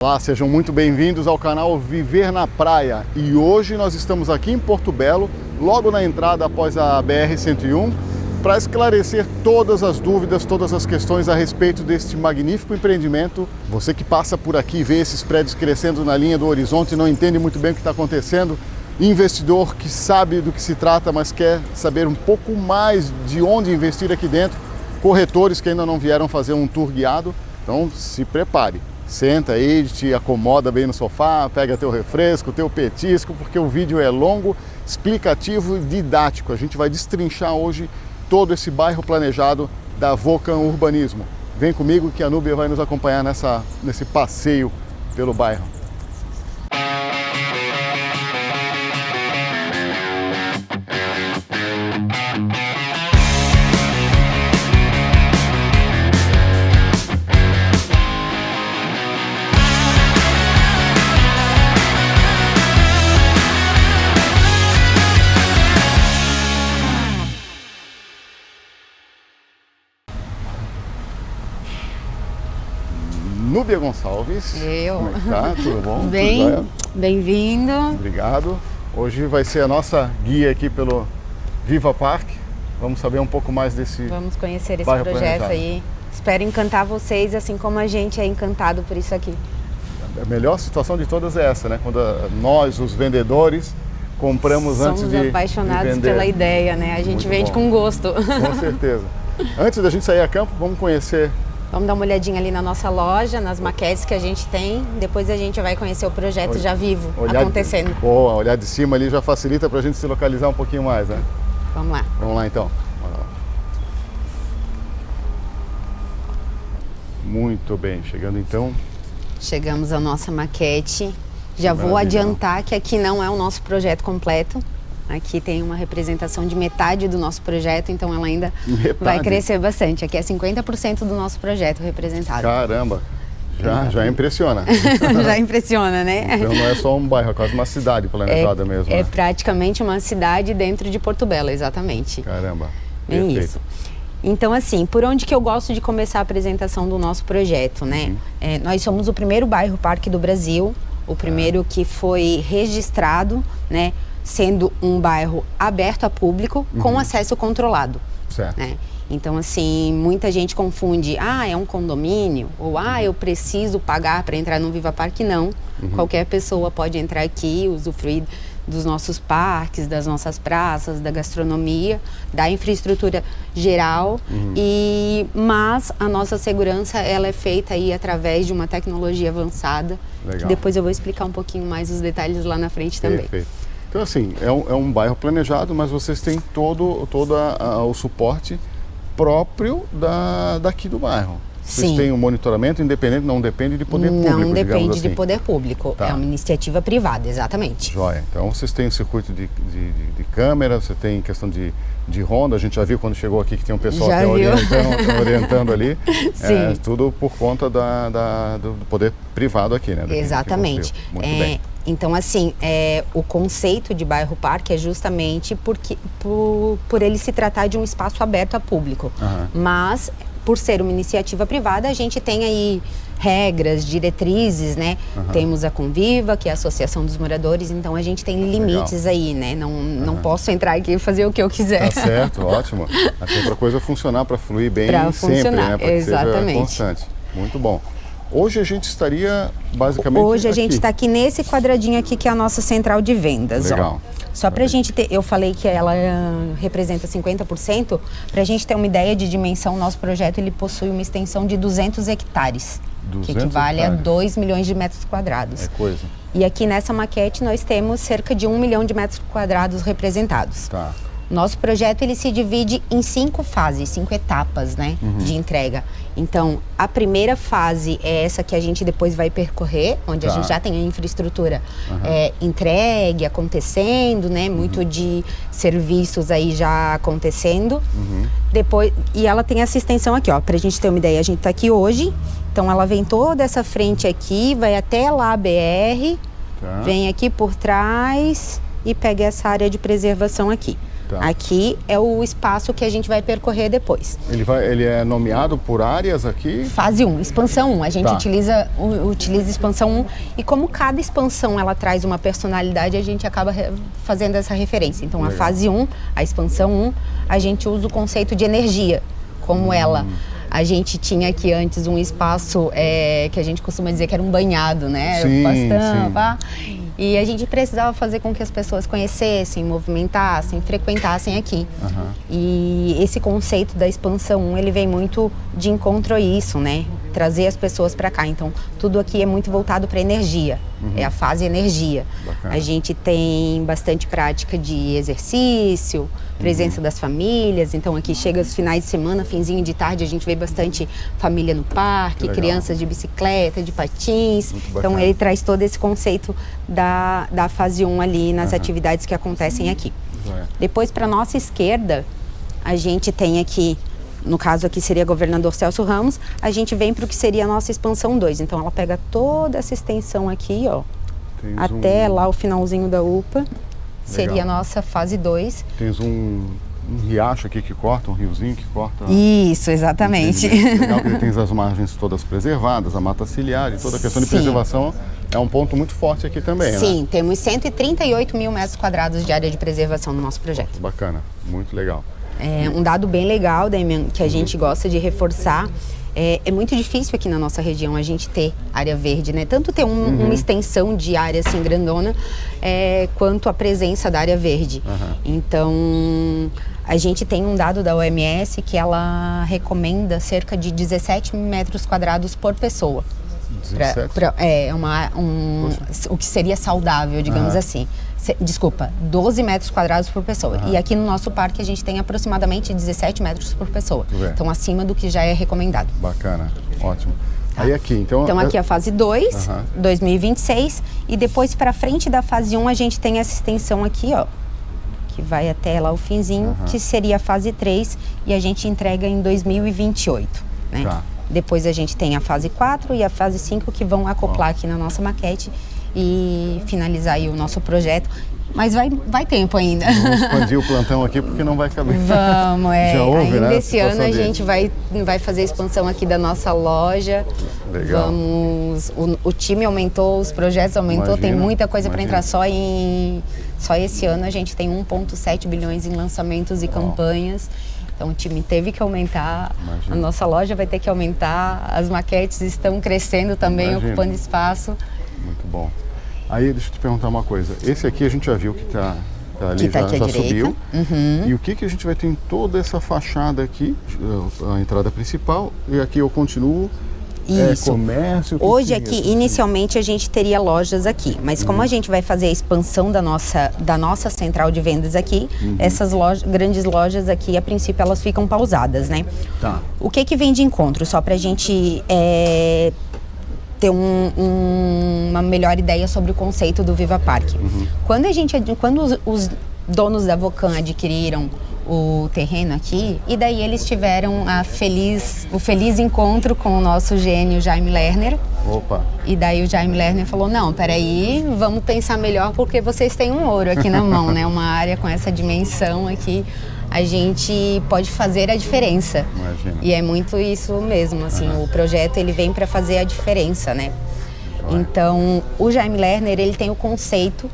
Olá, sejam muito bem-vindos ao canal Viver na Praia. E hoje nós estamos aqui em Porto Belo, logo na entrada após a BR-101, para esclarecer todas as dúvidas, todas as questões a respeito deste magnífico empreendimento. Você que passa por aqui e vê esses prédios crescendo na linha do horizonte e não entende muito bem o que está acontecendo, investidor que sabe do que se trata, mas quer saber um pouco mais de onde investir aqui dentro, corretores que ainda não vieram fazer um tour guiado, então se prepare. Senta aí, te acomoda bem no sofá, pega teu refresco, teu petisco, porque o vídeo é longo, explicativo e didático. A gente vai destrinchar hoje todo esse bairro planejado da Vocan Urbanismo. Vem comigo que a Núbia vai nos acompanhar nesse passeio pelo bairro. Núbia Gonçalves. Como é que tá? Tudo bom? Bem, bem-vindo. Obrigado. Hoje vai ser a nossa guia aqui pelo Viva Park. Vamos saber um pouco mais desse Vamos conhecer esse bairro projeto planejado. aí. Espero encantar vocês, assim como a gente é encantado por isso aqui. A melhor situação de todas é essa, né? Quando nós, os vendedores, compramos antes de apaixonados vender. pela ideia, né? A gente Muito vende bom. com gosto. Com certeza. Antes da gente sair a campo, vamos conhecer. Vamos dar uma olhadinha ali na nossa loja, nas maquetes que a gente tem. Depois a gente vai conhecer o projeto já vivo, acontecendo. Boa, olhar de cima ali já facilita para a gente se localizar um pouquinho mais, né? Vamos lá. Vamos lá então. Muito bem, chegando então. Chegamos à nossa maquete. Já vou Maravilha. adiantar que aqui não é o nosso projeto completo. Aqui tem uma representação de metade do nosso projeto, então ela ainda vai crescer bastante. Aqui é 50% do nosso projeto representado. Caramba, já impressiona. Já impressiona, né? Então não é só um bairro, é quase uma cidade planejada mesmo, né? É praticamente uma cidade dentro de Porto Belo, exatamente. Caramba, Bem perfeito. isso. Então, assim, por onde que eu gosto de começar a apresentação do nosso projeto, né? Nós somos o primeiro bairro parque do Brasil, o primeiro que foi registrado, né? Sendo um bairro aberto a público com acesso controlado. Certo. Né? Então, assim, muita gente confunde, é um condomínio, ou eu preciso pagar para entrar no Viva Parque. Não, qualquer pessoa pode entrar aqui, usufruir dos nossos parques, das nossas praças, da gastronomia, da infraestrutura geral, mas a nossa segurança ela é feita aí através de uma tecnologia avançada. Legal. Que depois eu vou explicar um pouquinho mais os detalhes lá na frente também. Perfeito. Então, assim, é um bairro planejado, mas vocês têm todo o suporte próprio daqui do bairro. Vocês Sim. têm um monitoramento independente, não depende de poder público, Não depende assim. de poder público, Tá. é uma iniciativa privada, exatamente. Joia. Então, vocês têm um circuito de câmera, você tem questão de ronda, a gente já viu quando chegou aqui que tem um pessoal Já até viu. orientando ali. Sim. Tudo por conta do poder privado aqui, né? Exatamente. Muito bem. Então, assim, o conceito de bairro parque é justamente por ele se tratar de um espaço aberto a público. Mas, por ser uma iniciativa privada, a gente tem aí regras, diretrizes, né? Temos a Conviva, que é a Associação dos Moradores, então a gente tem limites aí, né? Não posso entrar aqui e fazer o que eu quiser. Tá certo, ótimo. Até para a coisa funcionar, para fluir bem Pra sempre, funcionar, né? Para que exatamente. seja constante. Muito bom. Hoje a gente estaria basicamente Hoje a gente aqui. está aqui nesse quadradinho aqui que é a nossa central de vendas. Legal. Ó. Só para a gente ter, eu falei que ela representa 50%, para a gente ter uma ideia de dimensão, nosso projeto ele possui uma extensão de 200 hectares, 200 que equivale hectares. a 2 milhões de metros quadrados. É coisa. E aqui nessa maquete nós temos cerca de 1 milhão de metros quadrados representados. Tá. Nosso projeto ele se divide em 5 fases, 5 etapas, né, de entrega. Então, a primeira fase é essa que a gente depois vai percorrer, onde a gente já tem a infraestrutura entregue, acontecendo, né, muito de serviços aí já acontecendo. Depois, e ela tem essa extensão aqui, ó, pra gente ter uma ideia, a gente tá aqui hoje, então ela vem toda essa frente aqui, vai até lá a BR, vem aqui por trás e pega essa área de preservação aqui. Tá. Aqui é o espaço que a gente vai percorrer depois. Ele é nomeado por áreas aqui? Fase 1, expansão 1. A gente Tá. utiliza expansão 1 e como cada expansão ela traz uma personalidade, a gente acaba fazendo essa referência. Então, Legal. a fase 1, a expansão 1, a gente usa o conceito de energia, como ela. A gente tinha aqui antes um espaço que a gente costuma dizer que era um banhado, né? Sim, Bastante, sim. pá. E a gente precisava fazer com que as pessoas conhecessem, movimentassem, frequentassem aqui. Aham. E esse conceito da expansão 1, ele vem muito de encontro a isso, né? Trazer as pessoas para cá. Então, tudo aqui é muito voltado para energia. É a fase energia. Bacana. A gente tem bastante prática de exercício, presença das famílias. Então, aqui chega os finais de semana, finzinho de tarde, a gente vê bastante família no parque, legal. crianças de bicicleta, de patins. Muito Então, bacana. ele traz todo esse conceito da fase 1 ali nas atividades que acontecem aqui. Joia. Depois, para nossa esquerda, a gente tem aqui, no caso aqui seria Governador Celso Ramos, a gente vem para o que seria a nossa expansão 2. Então, ela pega toda essa extensão aqui, ó, Tens até lá o finalzinho da UPA. Seria a nossa fase 2. Tens um riacho aqui que corta, um riozinho que corta. Isso, exatamente. Legal que tens as margens todas preservadas, a mata ciliar e toda a questão de Sim. preservação é um ponto muito forte aqui também, né? Sim, temos 138 mil metros quadrados de área de preservação no nosso projeto. Bacana, muito legal. Um dado bem legal, Damian, que a gente gosta de reforçar, é muito difícil aqui na nossa região a gente ter área verde, né? Tanto ter uma extensão de área assim grandona, quanto a presença da área verde. Então, a gente tem um dado da OMS que ela recomenda cerca de 17 metros quadrados por pessoa. 17? O que seria saudável, digamos assim. Desculpa, 12 metros quadrados por pessoa. E aqui no nosso parque a gente tem aproximadamente 17 metros por pessoa. Então, acima do que já é recomendado. Bacana, ótimo. Aí aqui, então... Então, aqui é a fase 2, 2026. E depois, para frente da fase 1, a gente tem essa extensão aqui, ó. Que vai até lá o finzinho, que seria a fase 3. E a gente entrega em 2028, né? Tá. Depois a gente tem a fase 4 e a fase 5 que vão acoplar aqui na nossa maquete e finalizar aí o nosso projeto. Mas vai tempo ainda. Vamos expandir o plantão aqui porque não vai caber. Vamos, Já houve, ainda né? esse ano a gente vai fazer a expansão aqui da nossa loja. Legal. O time aumentou, os projetos aumentou, tem Imagina, muita coisa para imagina. entrar só esse ano a gente tem 1,7 bilhões em lançamentos e campanhas. Então o time teve que aumentar, Imagina. a nossa loja vai ter que aumentar, as maquetes estão crescendo também, Imagina. ocupando espaço. Muito bom. Aí, deixa eu te perguntar uma coisa. Esse aqui a gente já viu que tá ali, Que tá aqui à já direita. subiu. E o que a gente vai ter em toda essa fachada aqui? A entrada principal. E aqui eu continuo. Isso. Comércio. o que Hoje que é aqui, isso? inicialmente, a gente teria lojas aqui, mas como a gente vai fazer a expansão da nossa central de vendas aqui, essas grandes lojas aqui, a princípio, elas ficam pausadas, né? Tá. O que vem de encontro? Só pra gente ter uma melhor ideia sobre o conceito do Viva Parque. Quando os donos da Vocan adquiriram o terreno aqui, e daí eles tiveram o feliz encontro com o nosso gênio Jaime Lerner. Opa. E daí o Jaime Lerner falou, não, peraí, vamos pensar melhor porque vocês têm um ouro aqui na mão, né? Uma área com essa dimensão aqui, a gente pode fazer a diferença. Imagina. E é muito isso mesmo, assim, o projeto ele vem para fazer a diferença, né? Então, o Jaime Lerner, ele tem o conceito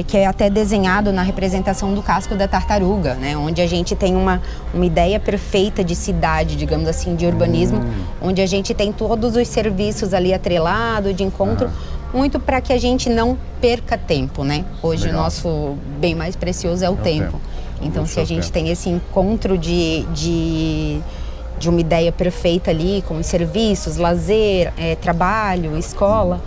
que é até desenhado na representação do casco da tartaruga, né? Onde a gente tem uma ideia perfeita de cidade, digamos assim, de urbanismo, onde a gente tem todos os serviços ali atrelados, de encontro, muito para que a gente não perca tempo, né? Hoje Legal. o nosso bem mais precioso é o tempo. Então, Esse se é a o gente tempo. tem esse encontro de uma ideia perfeita ali, com os serviços, lazer, trabalho, escola,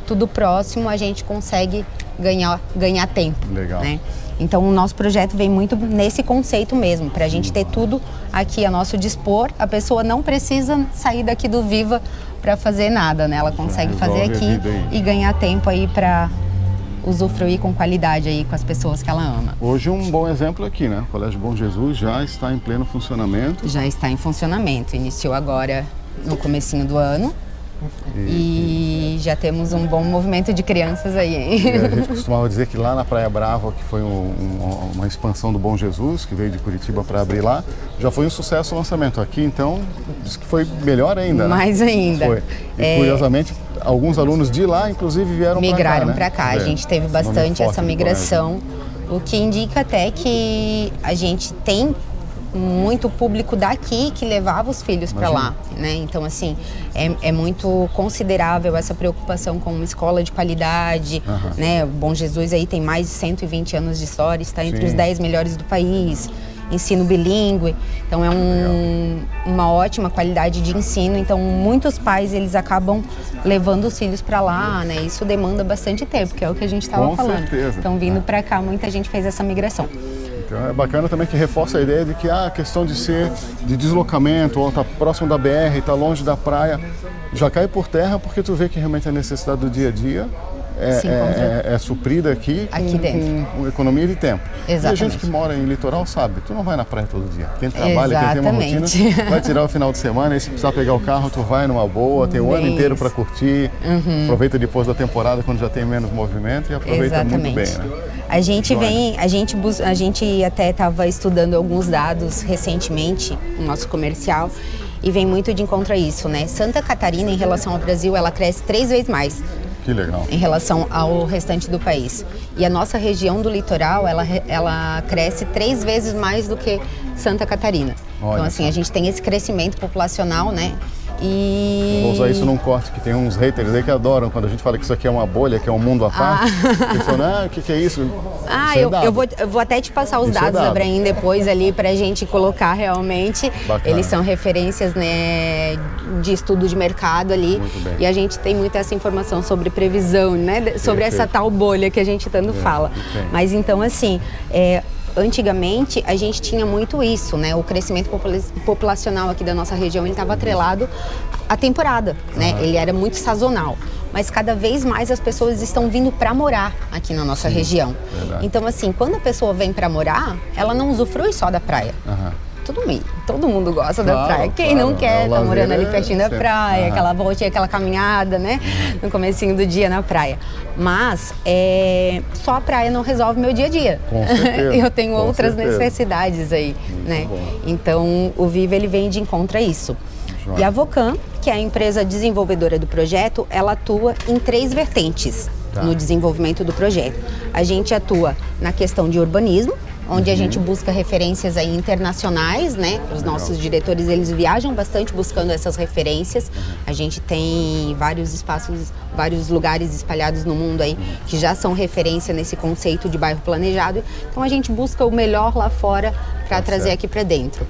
tudo próximo, a gente consegue ganhar tempo. Legal. Né? Então, o nosso projeto vem muito nesse conceito mesmo, para a gente ter tudo aqui a nosso dispor. A pessoa não precisa sair daqui do Viva para fazer nada, né? Ela consegue fazer resolve a aqui vida aí. e ganhar tempo aí para usufruir com qualidade aí com as pessoas que ela ama. Hoje um bom exemplo aqui, né? O Colégio Bom Jesus já está em pleno funcionamento. Já está em funcionamento, iniciou agora no comecinho do ano. E já temos um bom movimento de crianças aí, hein? E a gente costumava dizer que lá na Praia Brava, que foi uma expansão do Bom Jesus, que veio de Curitiba para abrir lá, já foi um sucesso o lançamento. Aqui, então, diz que foi melhor ainda. Mais ainda. Foi. E, curiosamente, alguns alunos de lá, inclusive, migraram para cá. Né? A gente teve bastante essa migração, o que indica até que a gente tem muito público daqui que levava os filhos para lá, né? Então, assim, é muito considerável essa preocupação com uma escola de qualidade, né? O Bom Jesus aí tem mais de 120 anos de história, está entre os 10 melhores do país, ensino bilíngue, então é uma ótima qualidade de ensino, então muitos pais eles acabam levando os filhos para lá, né? Isso demanda bastante tempo, que é o que a gente estava falando. Certeza. Então, vindo para cá, muita gente fez essa migração. Então é bacana também que reforça a ideia de que a questão de ser de deslocamento, ou tá próximo da BR, tá longe da praia, já cai por terra porque tu vê que realmente a necessidade do dia a dia é suprida aqui dentro. Com economia de tempo. Exatamente. E a gente que mora em litoral sabe, tu não vai na praia todo dia. Quem trabalha, quem tem uma rotina, vai tirar o final de semana e se precisar pegar o carro, tu vai numa boa, tem o ano inteiro para curtir, aproveita depois da temporada quando já tem menos movimento e aproveita muito bem, né? A gente até estava estudando alguns dados recentemente no nosso comercial e vem muito de encontro a isso, né? Santa Catarina, em relação ao Brasil, ela cresce 3 vezes mais. Que legal. Em relação ao restante do país. E a nossa região do litoral, ela cresce 3 vezes mais do que Santa Catarina. Olha, então, assim, a gente tem esse crescimento populacional, né? E... Vou usar isso num corte que tem uns haters aí que adoram quando a gente fala que isso aqui é uma bolha, que é um mundo à parte. Eles falam, o que é isso? Eu vou até te passar os dados, Abraim, depois ali pra gente colocar realmente. Bacana. Eles são referências, né, de estudo de mercado ali. Muito bem. E a gente tem muita essa informação sobre previsão, né? Sobre essa tal bolha que a gente tanto fala. Mas então, assim, antigamente a gente tinha muito isso, né? O crescimento populacional aqui da nossa região, ele estava atrelado à temporada, né? Ele era muito sazonal. Mas cada vez mais as pessoas estão vindo para morar aqui na nossa região. Verdade. Então, assim, quando a pessoa vem para morar, ela não usufrui só da praia. Todo mundo gosta da praia. Quem não quer tá morando ali pertinho da praia, aquela voltinha, aquela caminhada, né? No comecinho do dia na praia. Mas só a praia não resolve meu dia a dia. Com certeza. Eu tenho outras necessidades aí, né? Bom. Então, o Vive, ele vem de encontro a isso. Joia. E a Vocan, que é a empresa desenvolvedora do projeto, ela atua em 3 vertentes no desenvolvimento do projeto. A gente atua na questão de urbanismo, onde a gente busca referências aí internacionais, né? Os nossos diretores, eles viajam bastante buscando essas referências. A gente tem vários espaços, vários lugares espalhados no mundo aí que já são referência nesse conceito de bairro planejado. Então a gente busca o melhor lá fora para trazer aqui para dentro.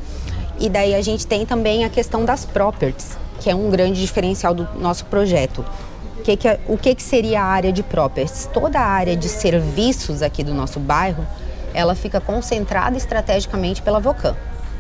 E daí a gente tem também a questão das properties, que é um grande diferencial do nosso projeto. O que seria a área de properties? Toda a área de serviços aqui do nosso bairro, ela fica concentrada estrategicamente pela Vocan,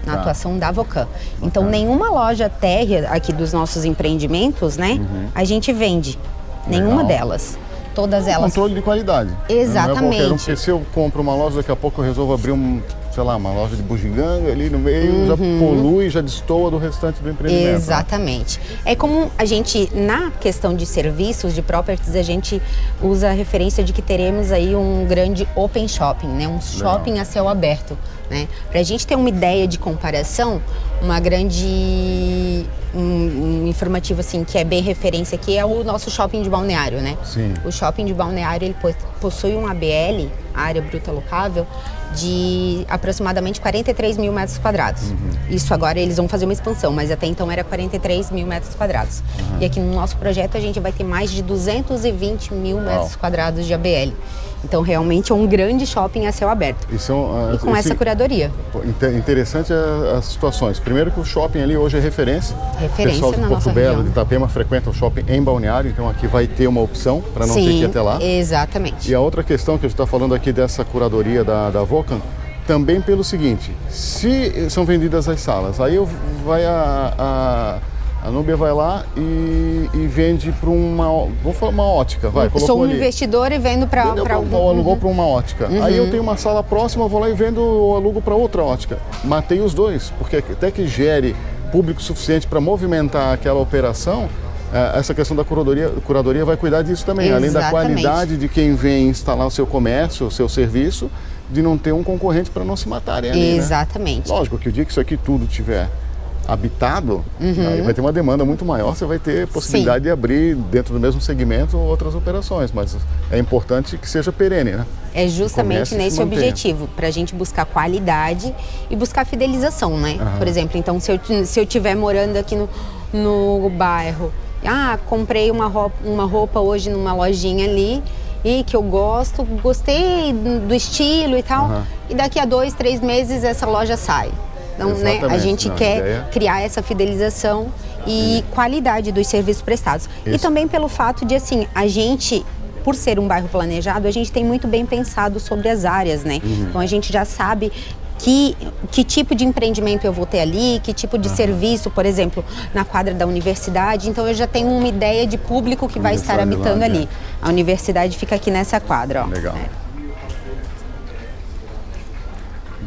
na atuação da Vocan. Então, nenhuma loja térrea aqui dos nossos empreendimentos, né, a gente vende. Nenhuma delas. Todas elas... Controle de qualidade. Exatamente. Não é qualquer um, porque se eu compro uma loja, daqui a pouco eu resolvo abrir uma loja de bugiganga ali no meio, já polui, já destoa do restante do empreendimento. Exatamente. É como a gente, na questão de serviços, de properties, a gente usa a referência de que teremos aí um grande open shopping, né? Um shopping a céu aberto, né? Para a gente ter uma ideia de comparação, uma grande... Um informativo assim que é bem referência aqui é o nosso shopping de Balneário, né? Sim. O shopping de Balneário, ele possui um ABL, área bruta alocável, de aproximadamente 43 mil metros quadrados. Isso agora eles vão fazer uma expansão, mas até então era 43 mil metros quadrados. E aqui no nosso projeto a gente vai ter mais de 220 mil metros quadrados de ABL. Então realmente é um grande shopping a céu aberto. E com essa curadoria. Interessante as situações. Primeiro que o shopping ali hoje é referência. Referência o pessoal de Porto Belo, de Itapema, frequenta o shopping em Balneário, então aqui vai ter uma opção para não ter que ir até lá. Exatamente. E a outra questão que a gente está falando aqui dessa curadoria da Vocan, também pelo seguinte, se são vendidas as salas, aí a Núbia vai lá e vende para uma ótica, Sou um investidor e vendo para alugou para uma ótica. Aí eu tenho uma sala próxima, vou lá e vendo ou alugo para outra ótica. Matei os dois, porque até que gere público suficiente para movimentar aquela operação, essa questão da curadoria vai cuidar disso também, Exatamente. além da qualidade de quem vem instalar o seu comércio, o seu serviço, de não ter um concorrente para não se matarem ali, Exatamente. né? Lógico que o dia que isso aqui tudo tiver habitado, aí vai ter uma demanda muito maior, você vai ter possibilidade de abrir dentro do mesmo segmento outras operações, mas é importante que seja perene, né? É justamente nesse objetivo, para a gente buscar qualidade e buscar fidelização, né? Por exemplo, então se eu estiver morando aqui no bairro, comprei uma roupa hoje numa lojinha ali, e que eu gostei do estilo e tal, e daqui a 2, 3 meses essa loja sai. Então, né, a gente quer criar essa fidelização e qualidade dos serviços prestados. Isso. E também pelo fato de, assim, a gente, por ser um bairro planejado, a gente tem muito bem pensado sobre as áreas, né? Então, a gente já sabe que tipo de empreendimento eu vou ter ali, que tipo de serviço, por exemplo, na quadra da universidade. Então, eu já tenho uma ideia de público que vai estar habitando ali. A universidade fica aqui nessa quadra, ó. Legal.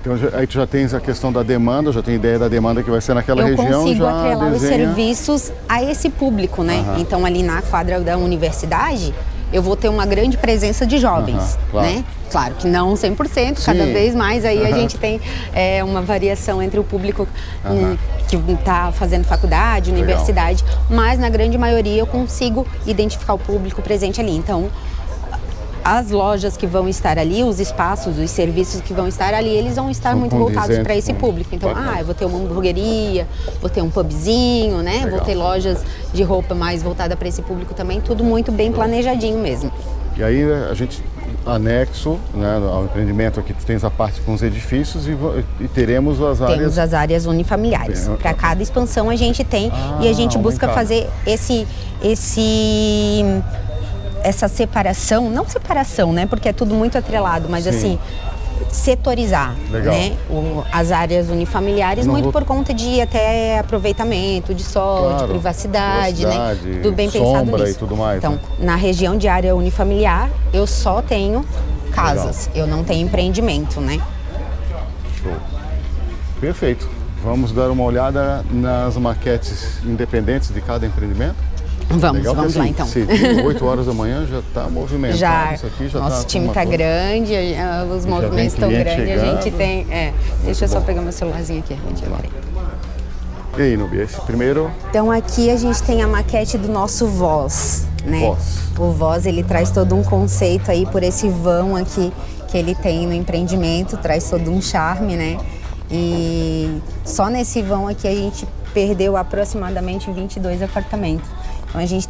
Então, aí tu já tens a questão da demanda, já tem ideia da demanda que vai ser naquela região. Eu consigo atrelar os desenha... serviços a esse público, né? Então, ali na quadra da universidade, eu vou ter uma grande presença de jovens, claro. né? Claro que não 100%, cada vez mais aí a gente tem uma variação entre o público que está fazendo faculdade, universidade, mas na grande maioria eu consigo identificar o público presente ali. Então, as lojas que vão estar ali, os espaços, os serviços que vão estar ali, eles vão estar muito voltados para esse público. Então, eu vou ter uma hamburgueria, vou ter um pubzinho, né? Legal. Vou ter lojas de roupa mais voltada para esse público também, tudo muito bem planejadinho mesmo. E aí a gente, anexo, né, ao empreendimento aqui, tu tens a parte com os edifícios e teremos as áreas... Temos as áreas unifamiliares. Para cada expansão a gente tem e a gente busca fazer essa separação, não separação, né? Porque é tudo muito atrelado, mas assim, setorizar, né? As áreas unifamiliares, muito por conta de até aproveitamento de sol, de privacidade, né? Tudo bem pensado nisso. E tudo mais, então, na região de área unifamiliar, eu só tenho casas, eu não tenho empreendimento, né? Show. Perfeito. Vamos dar uma olhada nas maquetes independentes de cada empreendimento? Vamos lá então. 8 horas da manhã já está movimentado. Isso aqui já nosso time está grande, os movimentos estão grandes, a gente tem... deixa eu só pegar meu celularzinho aqui. E aí, Nubi, esse primeiro? Então aqui a gente tem a maquete do nosso Voz, né? O Voz, ele traz todo um conceito aí por esse vão aqui que ele tem no empreendimento, traz todo um charme, né? E só nesse vão aqui a gente perdeu aproximadamente 22 apartamentos. Então a gente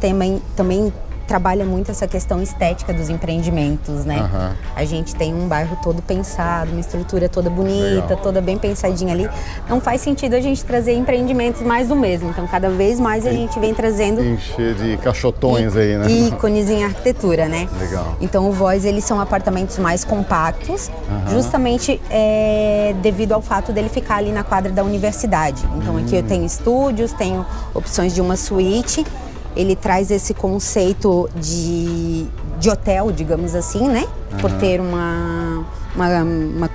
também trabalha muito essa questão estética dos empreendimentos, né? A gente tem um bairro todo pensado, uma estrutura toda bonita, toda bem pensadinha ali. Não faz sentido a gente trazer empreendimentos mais do mesmo. Então cada vez mais a gente vem trazendo... Encher de caixotões aí, né? Ícones em arquitetura, né? Legal. Então o Voz, eles são apartamentos mais compactos, justamente devido ao fato dele ficar ali na quadra da universidade. Então aqui eu tenho estúdios, tenho opções de uma suíte. Ele traz esse conceito de hotel, digamos assim, né? Por ter uma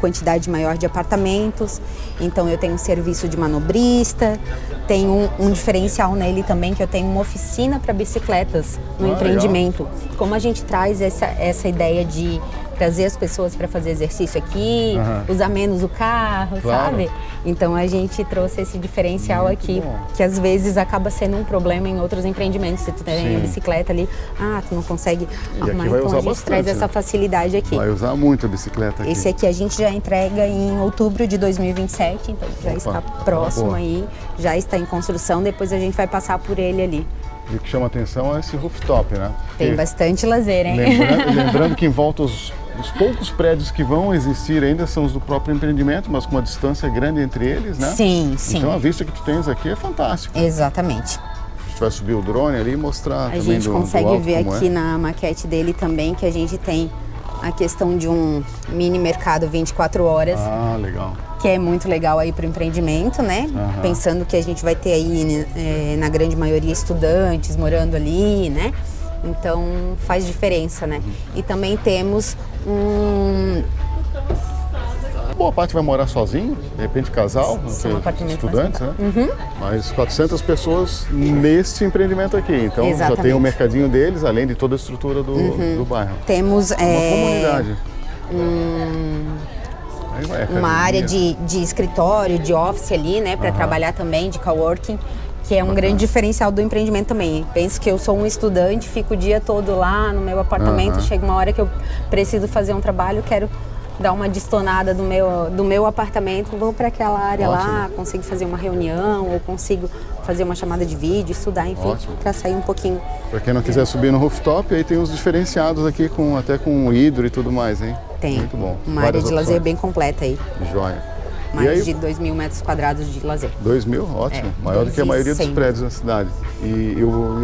quantidade maior de apartamentos. Então eu tenho um serviço de manobrista, tenho um diferencial nele também, que eu tenho uma oficina para bicicletas no empreendimento. Legal. Como a gente traz essa ideia de trazer as pessoas para fazer exercício aqui, usar menos o carro, sabe? Então a gente trouxe esse diferencial aqui, que às vezes acaba sendo um problema em outros empreendimentos. Se tu tem a bicicleta ali, tu não consegue arrumar. Então a gente traz essa facilidade aqui. Vai usar muito a bicicleta aqui. Esse aqui a gente já entrega em outubro de 2027, então já está próximo aí, já está em construção, depois a gente vai passar por ele ali. E o que chama atenção é esse rooftop, né? Tem bastante lazer, hein? Lembrando que em volta os poucos prédios que vão existir ainda são os do próprio empreendimento, mas com uma distância grande entre eles, né? Sim, sim. Então a vista que tu tens aqui é fantástica. Exatamente. A gente vai subir o drone ali e mostrar também do alto. A gente consegue ver aqui na maquete dele também que a gente tem a questão de um mini mercado 24 horas. Legal. Que é muito legal aí para o empreendimento, né? Pensando que a gente vai ter aí, na grande maioria, estudantes morando ali, né? Então faz diferença, né? E também temos boa parte vai morar sozinho, de repente casal, São apartamentos estudantes, né? Mas 400 pessoas neste empreendimento aqui. Então já tem o mercadinho deles, além de toda a estrutura do bairro. Temos uma comunidade. Uma área de escritório, de office ali, né, para trabalhar também, de coworking, que é um grande diferencial do empreendimento também. Penso que eu sou um estudante, fico o dia todo lá no meu apartamento, chega uma hora que eu preciso fazer um trabalho, quero dar uma destonada do meu apartamento, vou para aquela área lá, consigo fazer uma reunião ou consigo fazer uma chamada de vídeo, estudar, enfim, para sair um pouquinho. Para quem não quiser subir no rooftop, aí tem uns diferenciados aqui, até com hidro e tudo mais, hein? Tem. Muito bom. Uma área de lazer bem completa aí. Joia. Mais de 2.000 metros quadrados de lazer. 2.000? Ótimo. Maior do que a maioria dos prédios na cidade. E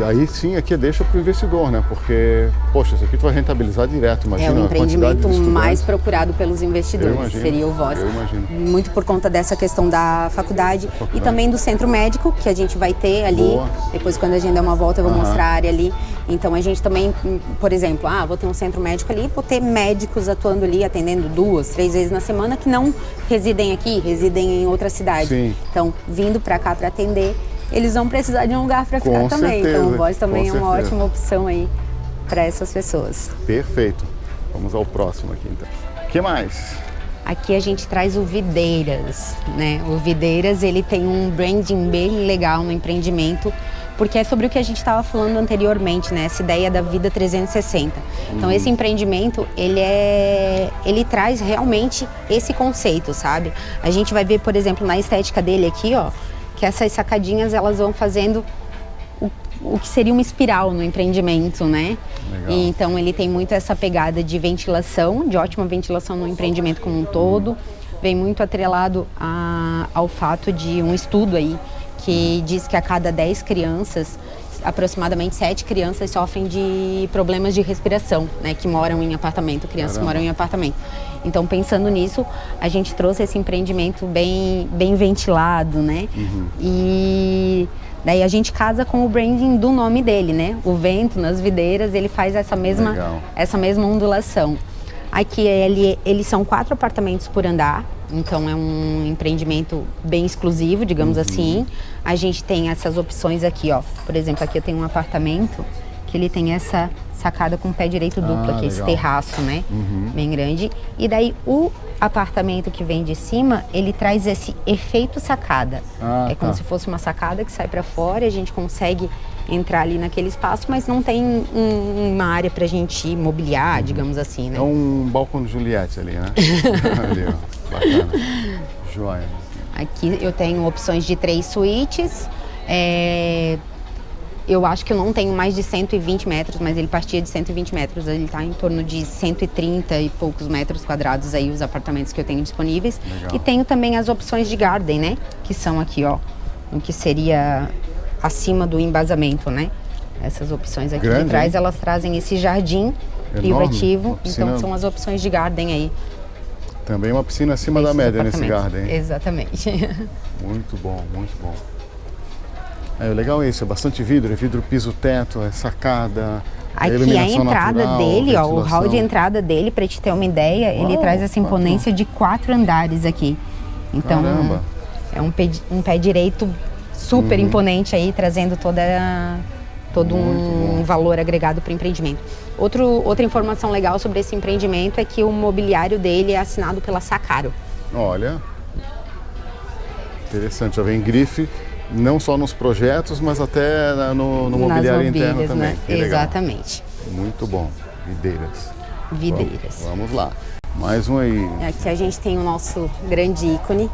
aí sim, aqui deixa para o investidor, né? Porque, poxa, isso aqui tu vai rentabilizar direto, imagina. É o empreendimento mais procurado pelos investidores, seria o Voz. Eu imagino. Muito por conta dessa questão da faculdade e também do centro médico, que a gente vai ter ali. Boa. Depois, quando a gente der uma volta, eu vou mostrar a área ali. Então, a gente também, por exemplo, vou ter um centro médico ali, vou ter médicos atuando ali, atendendo 2, 3 vezes na semana, que não residem aqui, residem em outra cidade. Sim. Então, vindo para cá para atender, eles vão precisar de um lugar para ficar também. Então, o Voz também é uma ótima opção aí para essas pessoas. Perfeito. Vamos ao próximo aqui, então. O que mais? Aqui a gente traz o Videiras, né? O Videiras, ele tem um branding bem legal no empreendimento, porque é sobre o que a gente estava falando anteriormente, né? Essa ideia da vida 360. Então, esse empreendimento, ele traz realmente esse conceito, sabe? A gente vai ver, por exemplo, na estética dele aqui, ó, que essas sacadinhas, elas vão fazendo o que seria uma espiral no empreendimento, né? Legal. E, então, ele tem muito essa pegada de ventilação, de ótima ventilação no empreendimento como um todo. Vem muito atrelado ao fato de um estudo aí, que diz que a cada 10 crianças, aproximadamente 7 crianças sofrem de problemas de respiração, né, que moram em apartamento, crianças que moram em apartamento. Então, pensando nisso, a gente trouxe esse empreendimento bem ventilado, né? E daí a gente casa com o branding do nome dele, né? O vento nas videiras, ele faz essa mesma ondulação. Aqui eles são 4 apartamentos por andar. Então é um empreendimento bem exclusivo, digamos assim. A gente tem essas opções aqui, ó. Por exemplo, aqui eu tenho um apartamento que ele tem essa sacada com pé direito duplo, aqui, esse terraço, né? Bem grande. E daí o apartamento que vem de cima, ele traz esse efeito sacada. Como se fosse uma sacada que sai para fora e a gente consegue entrar ali naquele espaço, mas não tem uma área pra gente mobiliar, digamos assim, né? É um balcão de Juliette ali, né? Ali, ó. Bacana. Joia. Aqui eu tenho opções de 3 suítes. Eu acho que eu não tenho mais de 120 metros, mas ele partia de 120 metros. Ele está em torno de 130 e poucos metros quadrados aí, os apartamentos que eu tenho disponíveis. Legal. E tenho também as opções de garden, né? Que são aqui, ó, o que seria acima do embasamento, né? Essas opções aqui de trás, elas trazem esse jardim privativo. Então são as opções de garden aí. Também uma piscina acima da média nesse garden, hein? Exatamente. Muito bom, muito bom. Legal isso, é bastante vidro, é vidro piso-teto, é sacada. Aqui a entrada natural, dele, ó, o hall de entrada dele, para te ter uma ideia, ele traz essa imponência de 4 andares aqui. Então, é um pé direito super imponente aí, trazendo todo um valor agregado para o empreendimento. Outra informação legal sobre esse empreendimento é que o mobiliário dele é assinado pela Sacaro. Olha, interessante, já vem grife, não só nos projetos, mas até no mobiliário interno também. Né? Exatamente. Muito bom, videiras. Videiras. Vamos lá, mais um aí. Aqui a gente tem o nosso grande ícone.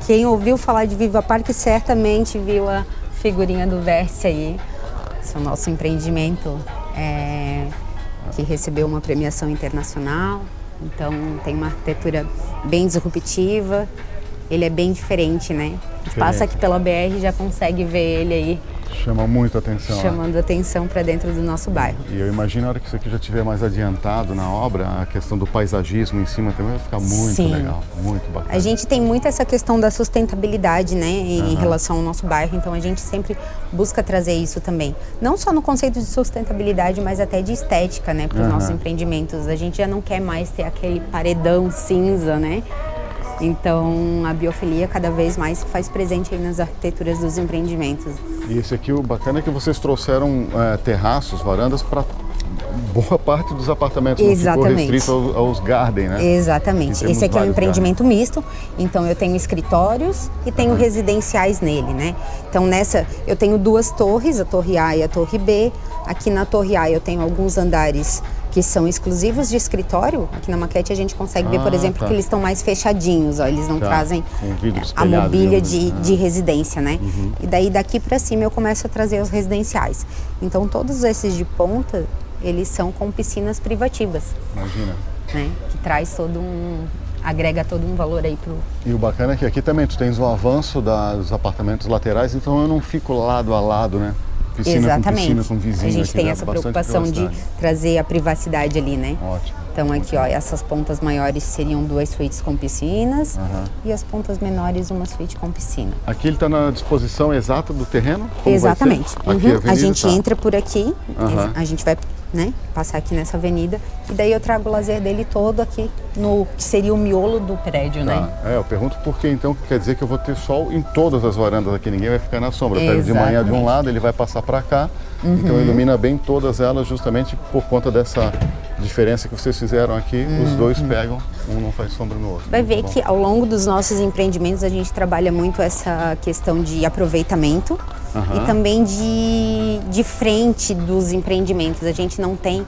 Quem ouviu falar de Viva Parque certamente viu a figurinha do Verse aí. Esse é o nosso empreendimento que recebeu uma premiação internacional. Então tem uma arquitetura bem disruptiva. Ele é bem diferente, né? A gente passa aqui pela BR e já consegue ver ele aí. Chama muito atenção. Chamando atenção para dentro do nosso bairro. E eu imagino, a hora que isso aqui já estiver mais adiantado na obra, a questão do paisagismo em cima também vai ficar muito legal, muito bacana. A gente tem muito essa questão da sustentabilidade, né, em relação ao nosso bairro, então a gente sempre busca trazer isso também. Não só no conceito de sustentabilidade, mas até de estética, né, para os nossos empreendimentos. A gente já não quer mais ter aquele paredão cinza, né? Então, a biofilia cada vez mais se faz presente aí nas arquiteturas dos empreendimentos. E esse aqui, o bacana é que vocês trouxeram terraços, varandas para boa parte dos apartamentos. Exatamente. Não ficou restrito aos garden, né? Exatamente. Esse aqui é um empreendimento misto, então eu tenho escritórios e tenho residenciais nele, né? Então nessa eu tenho duas torres, a torre A e a torre B. Aqui na torre A eu tenho alguns andares que são exclusivos de escritório. Aqui na maquete a gente consegue ver, por exemplo, que eles estão mais fechadinhos, ó, eles não trazem a mobília de residência, né? E daí daqui para cima eu começo a trazer os residenciais. Então todos esses de ponta, eles são com piscinas privativas. Imagina. Né? Que traz agrega todo um valor aí pro... E o bacana é que aqui também tu tens o avanço dos apartamentos laterais, então eu não fico lado a lado, né? Piscina Exatamente. Com piscina, com vizinho. A gente aqui, tem essa preocupação de trazer a privacidade ali, né? Ótimo. Então aqui, ó, essas pontas maiores seriam 2 suítes com piscinas e as pontas menores uma suíte com piscina. Aqui ele está na disposição exata do terreno? Como exatamente. Aqui a gente entra por aqui, a gente vai, né, passar aqui nessa avenida e daí eu trago o lazer dele todo aqui no que seria o miolo do prédio, né? Eu pergunto por que então quer dizer que eu vou ter sol em todas as varandas aqui, ninguém vai ficar na sombra. Eu pego de manhã de um lado, ele vai passar para cá, então ilumina bem todas elas justamente por conta dessa diferença que vocês fizeram aqui, os dois pegam, um não faz sombra no outro. Vai ver que ao longo dos nossos empreendimentos a gente trabalha muito essa questão de aproveitamento e também de frente dos empreendimentos. A gente não tem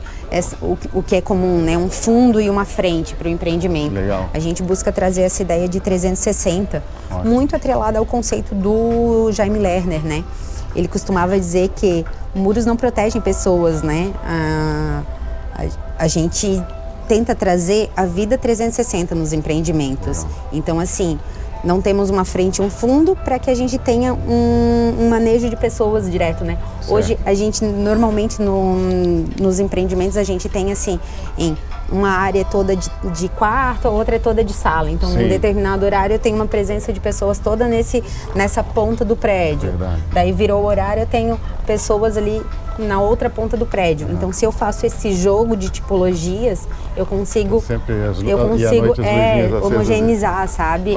o que é comum, né? Um fundo e uma frente para o empreendimento. Legal. A gente busca trazer essa ideia de 360, muito atrelada ao conceito do Jaime Lerner, né? Ele costumava dizer que muros não protegem pessoas, né? A gente tenta trazer a vida 360 nos empreendimentos. Então, assim, não temos uma frente e um fundo para que a gente tenha um manejo de pessoas direto, né? Certo. Hoje, a gente, normalmente, nos empreendimentos, a gente tem, assim, uma área toda de quarto, a outra é toda de sala. Então, num determinado horário, eu tenho uma presença de pessoas toda nessa ponta do prédio. Verdade. Daí virou o horário, eu tenho pessoas ali na outra ponta do prédio. Então, se eu faço esse jogo de tipologias, eu consigo homogeneizar, sabe,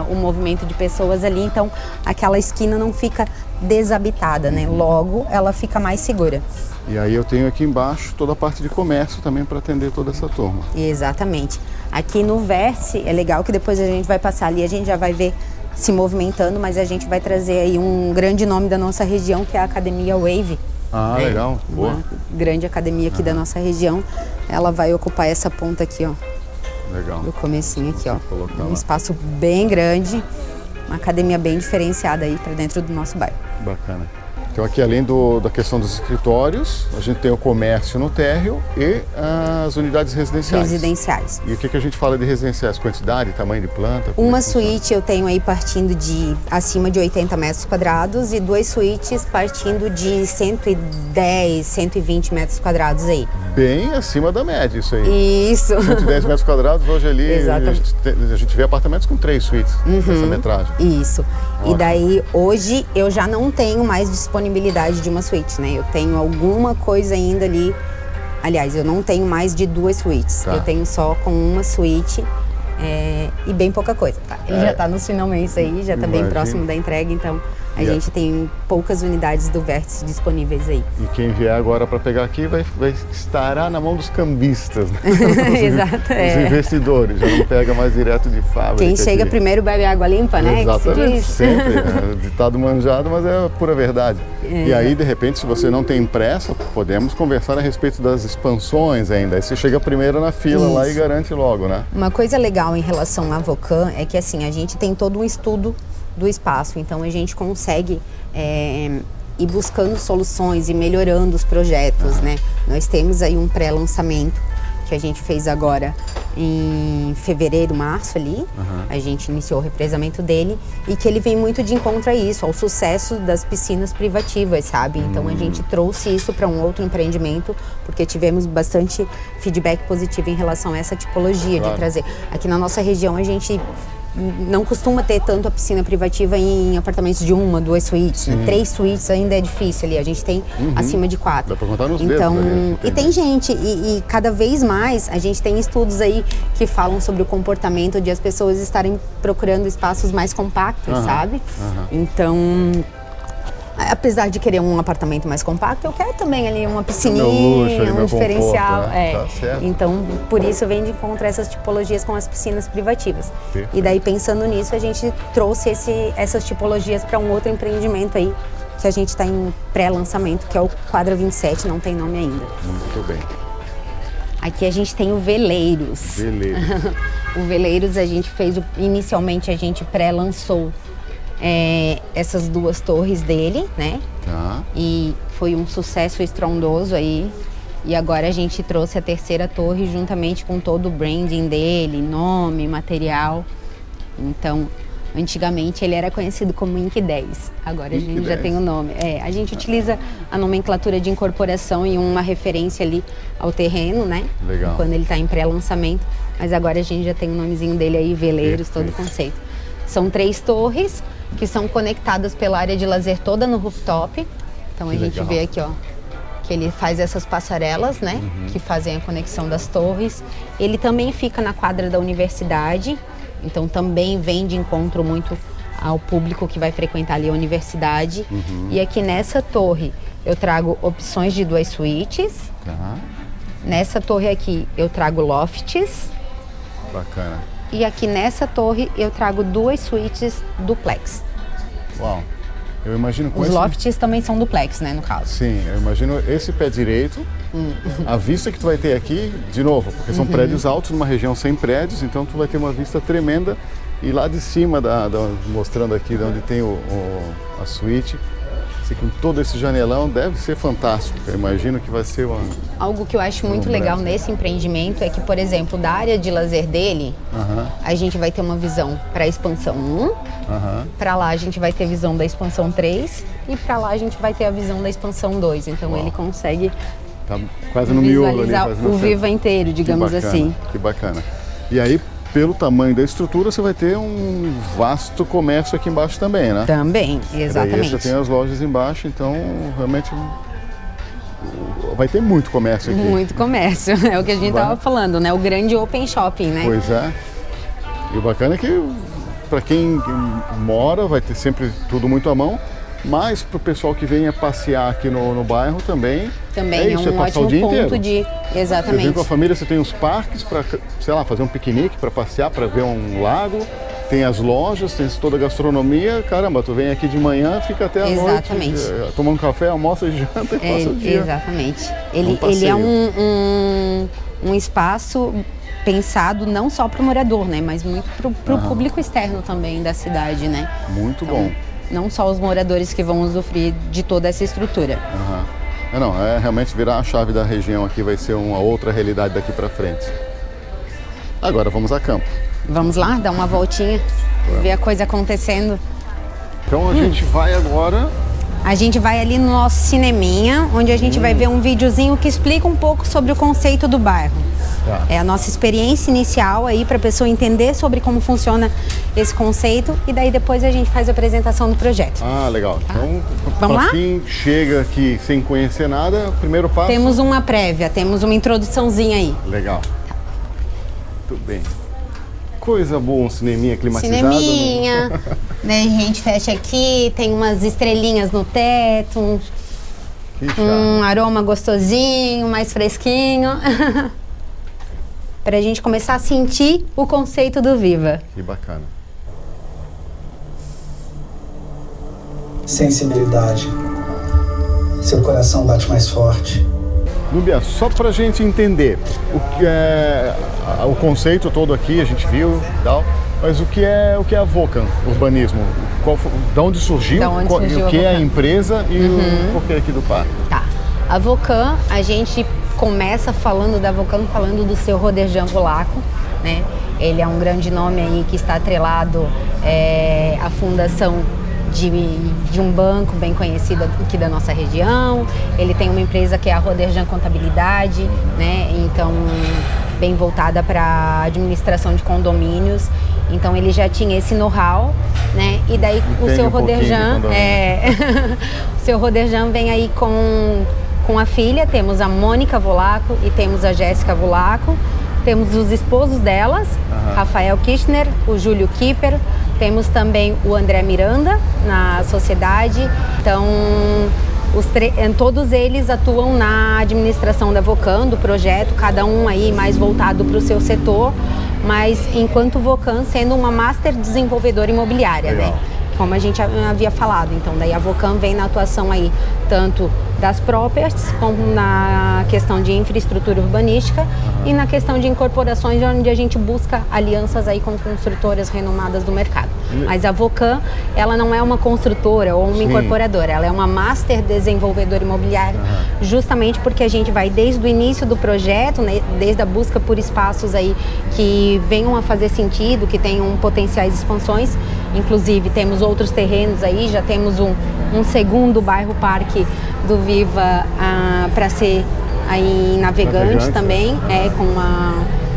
o movimento de pessoas ali. Então, aquela esquina não fica desabitada, né? Logo, ela fica mais segura. E aí eu tenho aqui embaixo toda a parte de comércio também para atender toda essa turma. Exatamente. Aqui no Vértice, é legal que depois a gente vai passar ali, a gente já vai ver se movimentando, mas a gente vai trazer aí um grande nome da nossa região, que é a Academia Wave. Ah, legal. Boa. Uma grande academia aqui da nossa região. Ela vai ocupar essa ponta aqui, ó. Legal. Do comecinho aqui, ó. Um espaço bem grande, uma academia bem diferenciada aí para dentro do nosso bairro. Bacana. Então aqui, além da questão dos escritórios, a gente tem o comércio no térreo e as unidades residenciais. Residenciais. E o que a gente fala de residenciais? Quantidade, tamanho de planta? Uma suíte eu tenho aí partindo de acima de 80 metros quadrados e 2 suítes partindo de 110, 120 metros quadrados aí. Bem acima da média isso aí. Isso. 110 metros quadrados, hoje ali a gente vê apartamentos com 3 suítes nessa metragem. Isso. Ótimo. E daí, hoje, eu já não tenho mais disponibilidade de uma suíte, né? Eu tenho alguma coisa ainda ali. Aliás, eu não tenho mais de 2 suítes. Eu tenho só com uma suíte e bem pouca coisa, tá? Ele já tá nos finalmente aí, já tá bem próximo da entrega, então a gente tem poucas unidades do Vértice disponíveis aí. E quem vier agora para pegar aqui vai estará na mão dos cambistas, né? Exato, os investidores, já não pega mais direto de fábrica. Quem chega primeiro bebe água limpa, né? Exatamente, sempre. É ditado manjado, mas é pura verdade. E aí, de repente, se você não tem pressa, podemos conversar a respeito das expansões ainda. Aí você chega primeiro na fila lá e garante logo, né? Uma coisa legal em relação à Vocan é que, assim, a gente tem todo um estudo do espaço, então a gente consegue ir buscando soluções e melhorando os projetos, né? Nós temos aí um pré-lançamento que a gente fez agora em fevereiro, março ali, a gente iniciou o represamento dele e que ele vem muito de encontro a isso, ao sucesso das piscinas privativas, sabe? Então a gente trouxe isso para um outro empreendimento porque tivemos bastante feedback positivo em relação a essa tipologia de trazer. Aqui na nossa região a gente não costuma ter tanto a piscina privativa em apartamentos de 1, 2 suítes, né? 3 suítes ainda é difícil ali, a gente tem acima de 4. Dá pra contar nos então, dedos ali, e tem gente, e cada vez mais a gente tem estudos aí que falam sobre o comportamento de as pessoas estarem procurando espaços mais compactos, sabe? Então, apesar de querer um apartamento mais compacto, eu quero também ali uma piscininha, luxo, ali, um diferencial. conforto, né? Tá certo. Então, por isso vem de encontro essas tipologias com as piscinas privativas. Perfeito. E daí, pensando nisso, a gente trouxe essas tipologias para um outro empreendimento aí, que a gente está em pré-lançamento, que é o Quadra 27, não tem nome ainda. Muito bem. Aqui a gente tem o Veleiros. O Veleiros a gente fez, inicialmente a gente pré-lançou essas 2 torres dele, né? Tá. E foi um sucesso estrondoso aí. E agora a gente trouxe a 3ª torre juntamente com todo o branding dele, nome, material. Então, antigamente ele era conhecido como Inc 10. Agora a gente já tem o nome. A gente utiliza a nomenclatura de incorporação e uma referência ali ao terreno, né? Legal. Quando ele está em pré-lançamento. Mas agora a gente já tem o nomezinho dele aí, Veleiros, todo o conceito. São 3 torres que são conectadas pela área de lazer toda no rooftop. Então a gente vê aqui, ó, que ele faz essas passarelas, né, que fazem a conexão das torres. Ele também fica na quadra da universidade, então também vem de encontro muito ao público que vai frequentar ali a universidade. E aqui nessa torre eu trago opções de 2 suítes. Tá. Nessa torre aqui eu trago lofts. Bacana. E aqui nessa torre eu trago 2 suítes duplex. Uau. Eu imagino com Os lofts também são duplex, né, no caso. Sim, eu imagino esse pé direito, a vista que tu vai ter aqui, de novo, porque são prédios altos numa região sem prédios, então tu vai ter uma vista tremenda. E lá de cima, mostrando aqui de onde tem a suíte, assim, com todo esse janelão, deve ser fantástico. Eu imagino que vai ser algo que eu acho muito legal nesse empreendimento é que, por exemplo, da área de lazer dele, a gente vai ter uma visão para a expansão 1, para lá a gente vai ter visão da expansão 3 e para lá a gente vai ter a visão da expansão 2. Então ele consegue tá quase no miolo ali, visualizar o Viva inteiro, digamos assim. Que bacana. E aí, pelo tamanho da estrutura, você vai ter um vasto comércio aqui embaixo também, né? Também, exatamente. Aí você tem as lojas embaixo, então realmente vai ter muito comércio aqui. Muito comércio, é o que a gente estava falando, né? O grande open shopping, né? Pois é. E o bacana é que para quem mora vai ter sempre tudo muito à mão, mas para o pessoal que venha passear aqui no bairro também. Também é um ótimo ponto de... Exatamente. Você vem com a família, você tem os parques para, sei lá, fazer um piquenique, para passear, para ver um lago. Tem as lojas, tem toda a gastronomia. Caramba, tu vem aqui de manhã, fica até a noite, toma um café, almoça e janta e passa o dia. Exatamente. Ele é um espaço pensado não só para o morador, né, mas muito para o público externo também da cidade, né? Muito bom. Não só os moradores que vão usufruir de toda essa estrutura. Realmente virar a chave da região aqui vai ser uma outra realidade daqui para frente. Agora vamos a campo. Vamos lá, dar uma voltinha, ver a coisa acontecendo. Então a gente vai agora... A gente vai ali no nosso cineminha, onde a gente vai ver um videozinho que explica um pouco sobre o conceito do bairro. É a nossa experiência inicial aí para a pessoa entender sobre como funciona esse conceito e daí depois a gente faz a apresentação do projeto. Ah, legal. Então, para quem chega aqui sem conhecer nada, o primeiro passo... Temos uma prévia, temos uma introduçãozinha aí. Legal. Tudo bem. Coisa boa, um cineminha climatizado. Cineminha, né? A gente fecha aqui, tem umas estrelinhas no teto, um aroma gostosinho, mais fresquinho. Pra gente começar a sentir o conceito do Viva. Que bacana. Sensibilidade. Seu coração bate mais forte. Núbia, só pra gente entender o que é o conceito todo aqui, a gente viu e tal, mas o que é a Vocan Urbanismo? De onde surgiu? O que é a empresa e o porquê aqui do parque? Tá. A Vocan, a gente começa falando da Vocan, falando do seu Roderjan Volaco, né? Ele é um grande nome aí que está atrelado à fundação de um banco bem conhecido aqui da nossa região. Ele tem uma empresa que é a Roderjan Contabilidade, né? Então, bem voltada para a administração de condomínios. Então ele já tinha esse know-how, né? E daí o seu Roderjan, o seu Roderjan vem aí com a filha. Temos a Mônica Volaco e temos a Jéssica Volaco. Temos os esposos delas, Rafael Kirchner, o Júlio Kipper. Temos também o André Miranda na sociedade. Então, todos eles atuam na administração da Vocan, do projeto, cada um aí mais voltado para o seu setor, mas enquanto Vocan sendo uma master desenvolvedora imobiliária, né? Como a gente havia falado. Então, daí a Vocan vem na atuação aí, tanto das properties, como na questão de infraestrutura urbanística e na questão de incorporações, onde a gente busca alianças aí com construtoras renomadas do mercado. Mas a Vocan, ela não é uma construtora ou uma incorporadora, ela é uma master desenvolvedora imobiliária, justamente porque a gente vai desde o início do projeto, né, desde a busca por espaços aí que venham a fazer sentido, que tenham potenciais expansões. Inclusive temos outros terrenos aí, já temos um segundo bairro Parque do Viva para ser aí Navegantes também,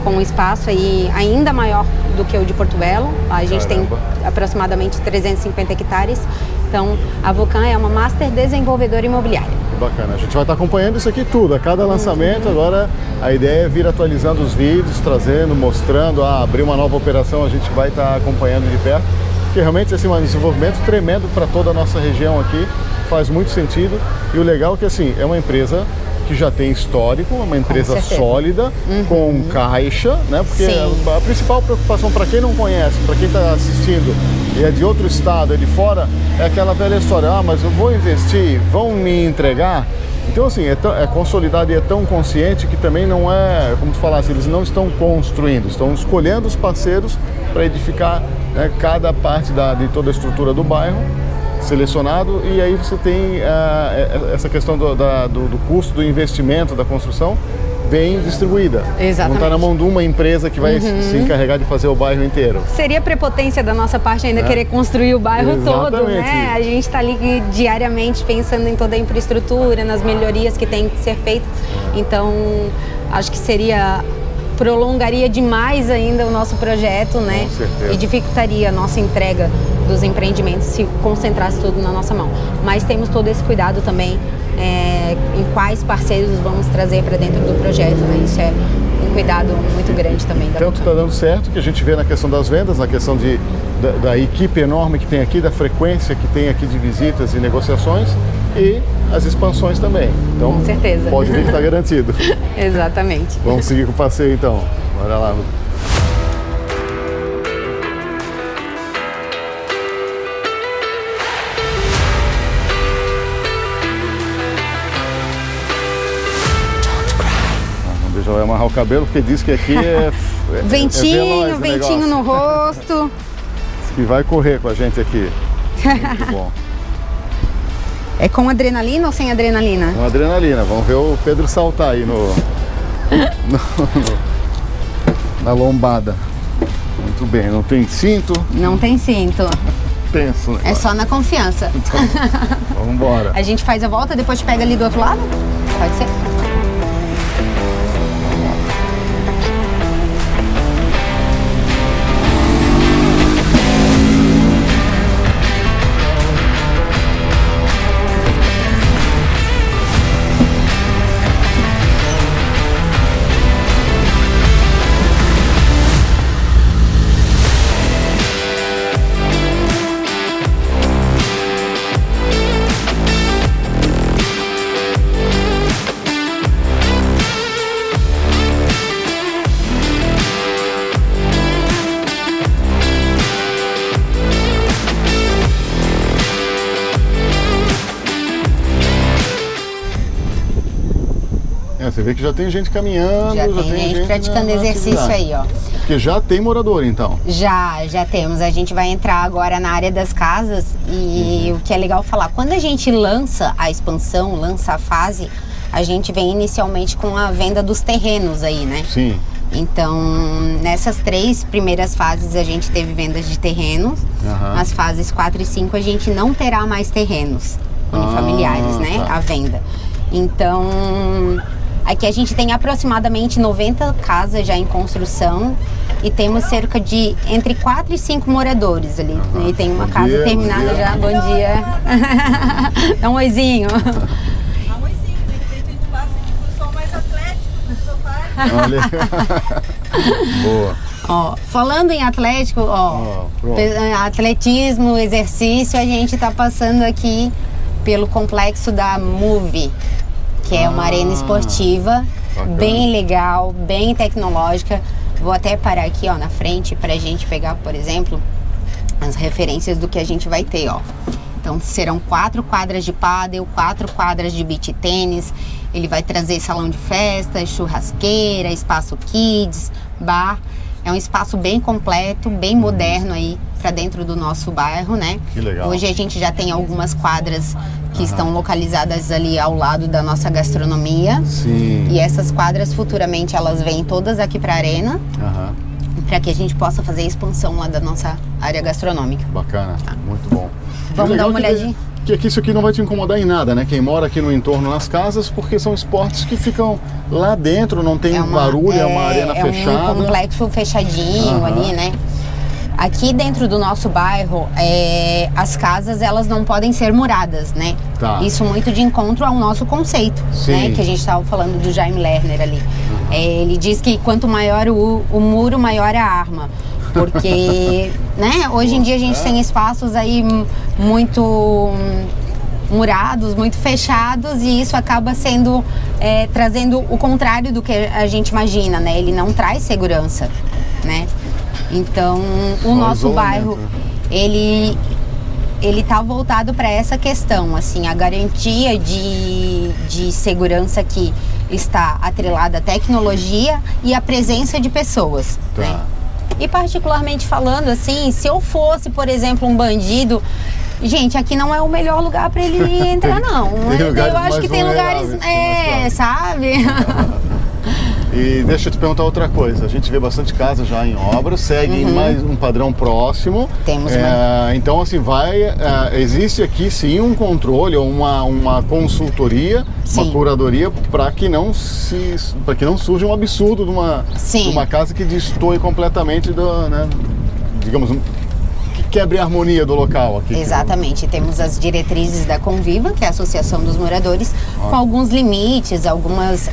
com um espaço aí ainda maior do que o de Porto Belo. A gente tem aproximadamente 350 hectares. Então a Vocan é uma master desenvolvedora imobiliária. Bacana, a gente vai estar acompanhando isso aqui tudo, a cada lançamento. Agora a ideia é vir atualizando os vídeos, trazendo, mostrando, abrir uma nova operação, a gente vai estar acompanhando de perto. Porque realmente esse é um desenvolvimento tremendo para toda a nossa região aqui, faz muito sentido. E o legal é que assim, é uma empresa que já tem histórico, uma empresa sólida, com caixa, né? Porque a principal preocupação para quem não conhece, para quem está assistindo e é de outro estado, é de fora, é aquela velha história, mas eu vou investir, vão me entregar? Então assim, é consolidado e é tão consciente que também não é, como tu falasse, eles não estão construindo, estão escolhendo os parceiros para edificar, né, cada parte de toda a estrutura do bairro, selecionado, e aí você tem essa questão do custo do investimento da construção bem distribuída. Exatamente. Não está na mão de uma empresa que vai se encarregar de fazer o bairro inteiro. Seria prepotência da nossa parte ainda querer construir o bairro todo, né? A gente está ali diariamente pensando em toda a infraestrutura, nas melhorias que tem que ser feitas. Então, acho que prolongaria demais ainda o nosso projeto, né? Com certeza. E dificultaria a nossa entrega dos empreendimentos se concentrasse tudo na nossa mão. Mas temos todo esse cuidado também em quais parceiros vamos trazer para dentro do projeto, né? Isso é um cuidado muito grande também. Tanto está dando certo que a gente vê na questão das vendas, na questão da equipe enorme que tem aqui, da frequência que tem aqui de visitas e negociações, e as expansões também. Então, com certeza. Pode vir que está garantido. Exatamente. Vamos seguir com o passeio então. Bora lá. Já vai amarrar o cabelo, porque diz que aqui ventinho, ventinho no rosto. Diz que vai correr com a gente aqui. Muito bom. É com adrenalina ou sem adrenalina? Com adrenalina. Vamos ver o Pedro saltar aí na lombada. Muito bem. Não tem cinto? Não tem cinto. Tenso, né? É só na confiança. Então, vamos embora. A gente faz a volta, depois pega ali do outro lado? Pode ser? Você vê que já tem gente caminhando, já tem gente praticando exercício aí, ó. Porque já tem morador, então? Já temos. A gente vai entrar agora na área das casas e o que é legal falar, quando a gente lança a expansão, lança a fase, a gente vem inicialmente com a venda dos terrenos aí, né? Sim. Então, nessas 3 primeiras fases a gente teve vendas de terrenos. Nas fases 4 e 5 a gente não terá mais terrenos unifamiliares, né? Tá. A venda. Então, Aqui a gente tem aproximadamente 90 casas já em construção e temos cerca de entre 4 e 5 moradores ali. E tem uma casa terminada já. Bom dia. Dá um oizinho. Dá um oizinho, de repente a gente passa aqui pro som mais atlético do seu pai. Olha. Boa. Ó, falando em atlético, atletismo, exercício, a gente tá passando aqui pelo complexo da Move, que é uma arena esportiva, bacana. Bem legal, bem tecnológica. Vou até parar aqui, ó, na frente pra gente pegar, por exemplo, as referências do que a gente vai ter, ó. Então serão 4 quadras de pádel, 4 quadras de beach tênis. Ele vai trazer salão de festa, churrasqueira, espaço kids, bar. É um espaço bem completo, bem moderno aí para dentro do nosso bairro, né? Que legal. Hoje a gente já tem algumas quadras que estão localizadas ali ao lado da nossa gastronomia. Sim. E essas quadras futuramente elas vêm todas aqui para a arena, para que a gente possa fazer a expansão lá da nossa área gastronômica. Bacana, muito bom. Vamos dar uma olhadinha? Que isso aqui não vai te incomodar em nada, né? Quem mora aqui no entorno nas casas, porque são esportes que ficam lá dentro, não tem barulho, é uma arena fechada. É um complexo fechadinho ali, né? Aqui dentro do nosso bairro, as casas elas não podem ser muradas, né? Tá. Isso muito de encontro ao nosso conceito, né? Que a gente estava falando do Jaime Lerner ali. Ele diz que quanto maior o muro, maior a arma. Porque, né, hoje em dia a gente tem espaços aí muito murados, muito fechados, e isso acaba sendo, trazendo o contrário do que a gente imagina, né? Ele não traz segurança, né? Então, o nosso bairro, ele tá voltado para essa questão, assim, a garantia de segurança que está atrelada à tecnologia e à presença de pessoas, né? E particularmente falando, assim, se eu fosse, por exemplo, um bandido, gente, aqui não é o melhor lugar para ele entrar, não. Eu acho que tem lugares, sabe? E deixa eu te perguntar outra coisa. A gente vê bastante casa já em obra, segue mais um padrão próximo. Temos então, assim, existe aqui sim um controle ou uma consultoria, uma curadoria para que não surja um absurdo de uma casa que destoe completamente digamos, que quebre a harmonia do local aqui. Exatamente. Temos as diretrizes da Conviva, que é a Associação dos Moradores, com alguns limites, algumas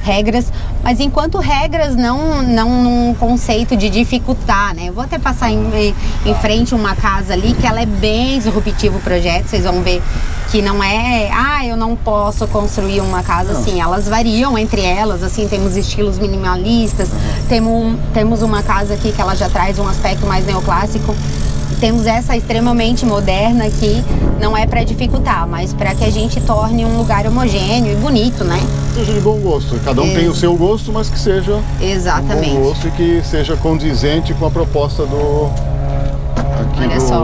regras, mas enquanto regras não num conceito de dificultar, né? Eu vou até passar em frente uma casa ali que ela é bem disruptivo o projeto, vocês vão ver que não é, eu não posso construir uma casa assim, elas variam entre elas, assim, temos estilos minimalistas, temos uma casa aqui que ela já traz um aspecto mais neoclássico. Temos essa extremamente moderna aqui, não é para dificultar, mas para que a gente torne um lugar homogêneo e bonito, né? Seja de bom gosto. Cada um tem o seu gosto, mas que seja exatamente um bom gosto e que seja condizente com a proposta do essa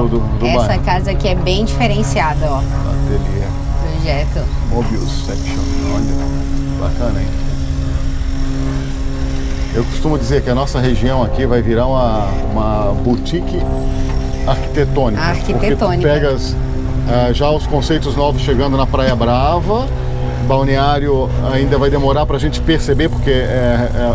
bairro. casa aqui é bem diferenciada, ó. Ateliê. Projeto. Mobius Section. Olha, bacana, hein? Eu costumo dizer que a nossa região aqui vai virar uma boutique arquitetônica. Porque tu pegas já os conceitos novos chegando na Praia Brava. Balneário ainda vai demorar para a gente perceber, porque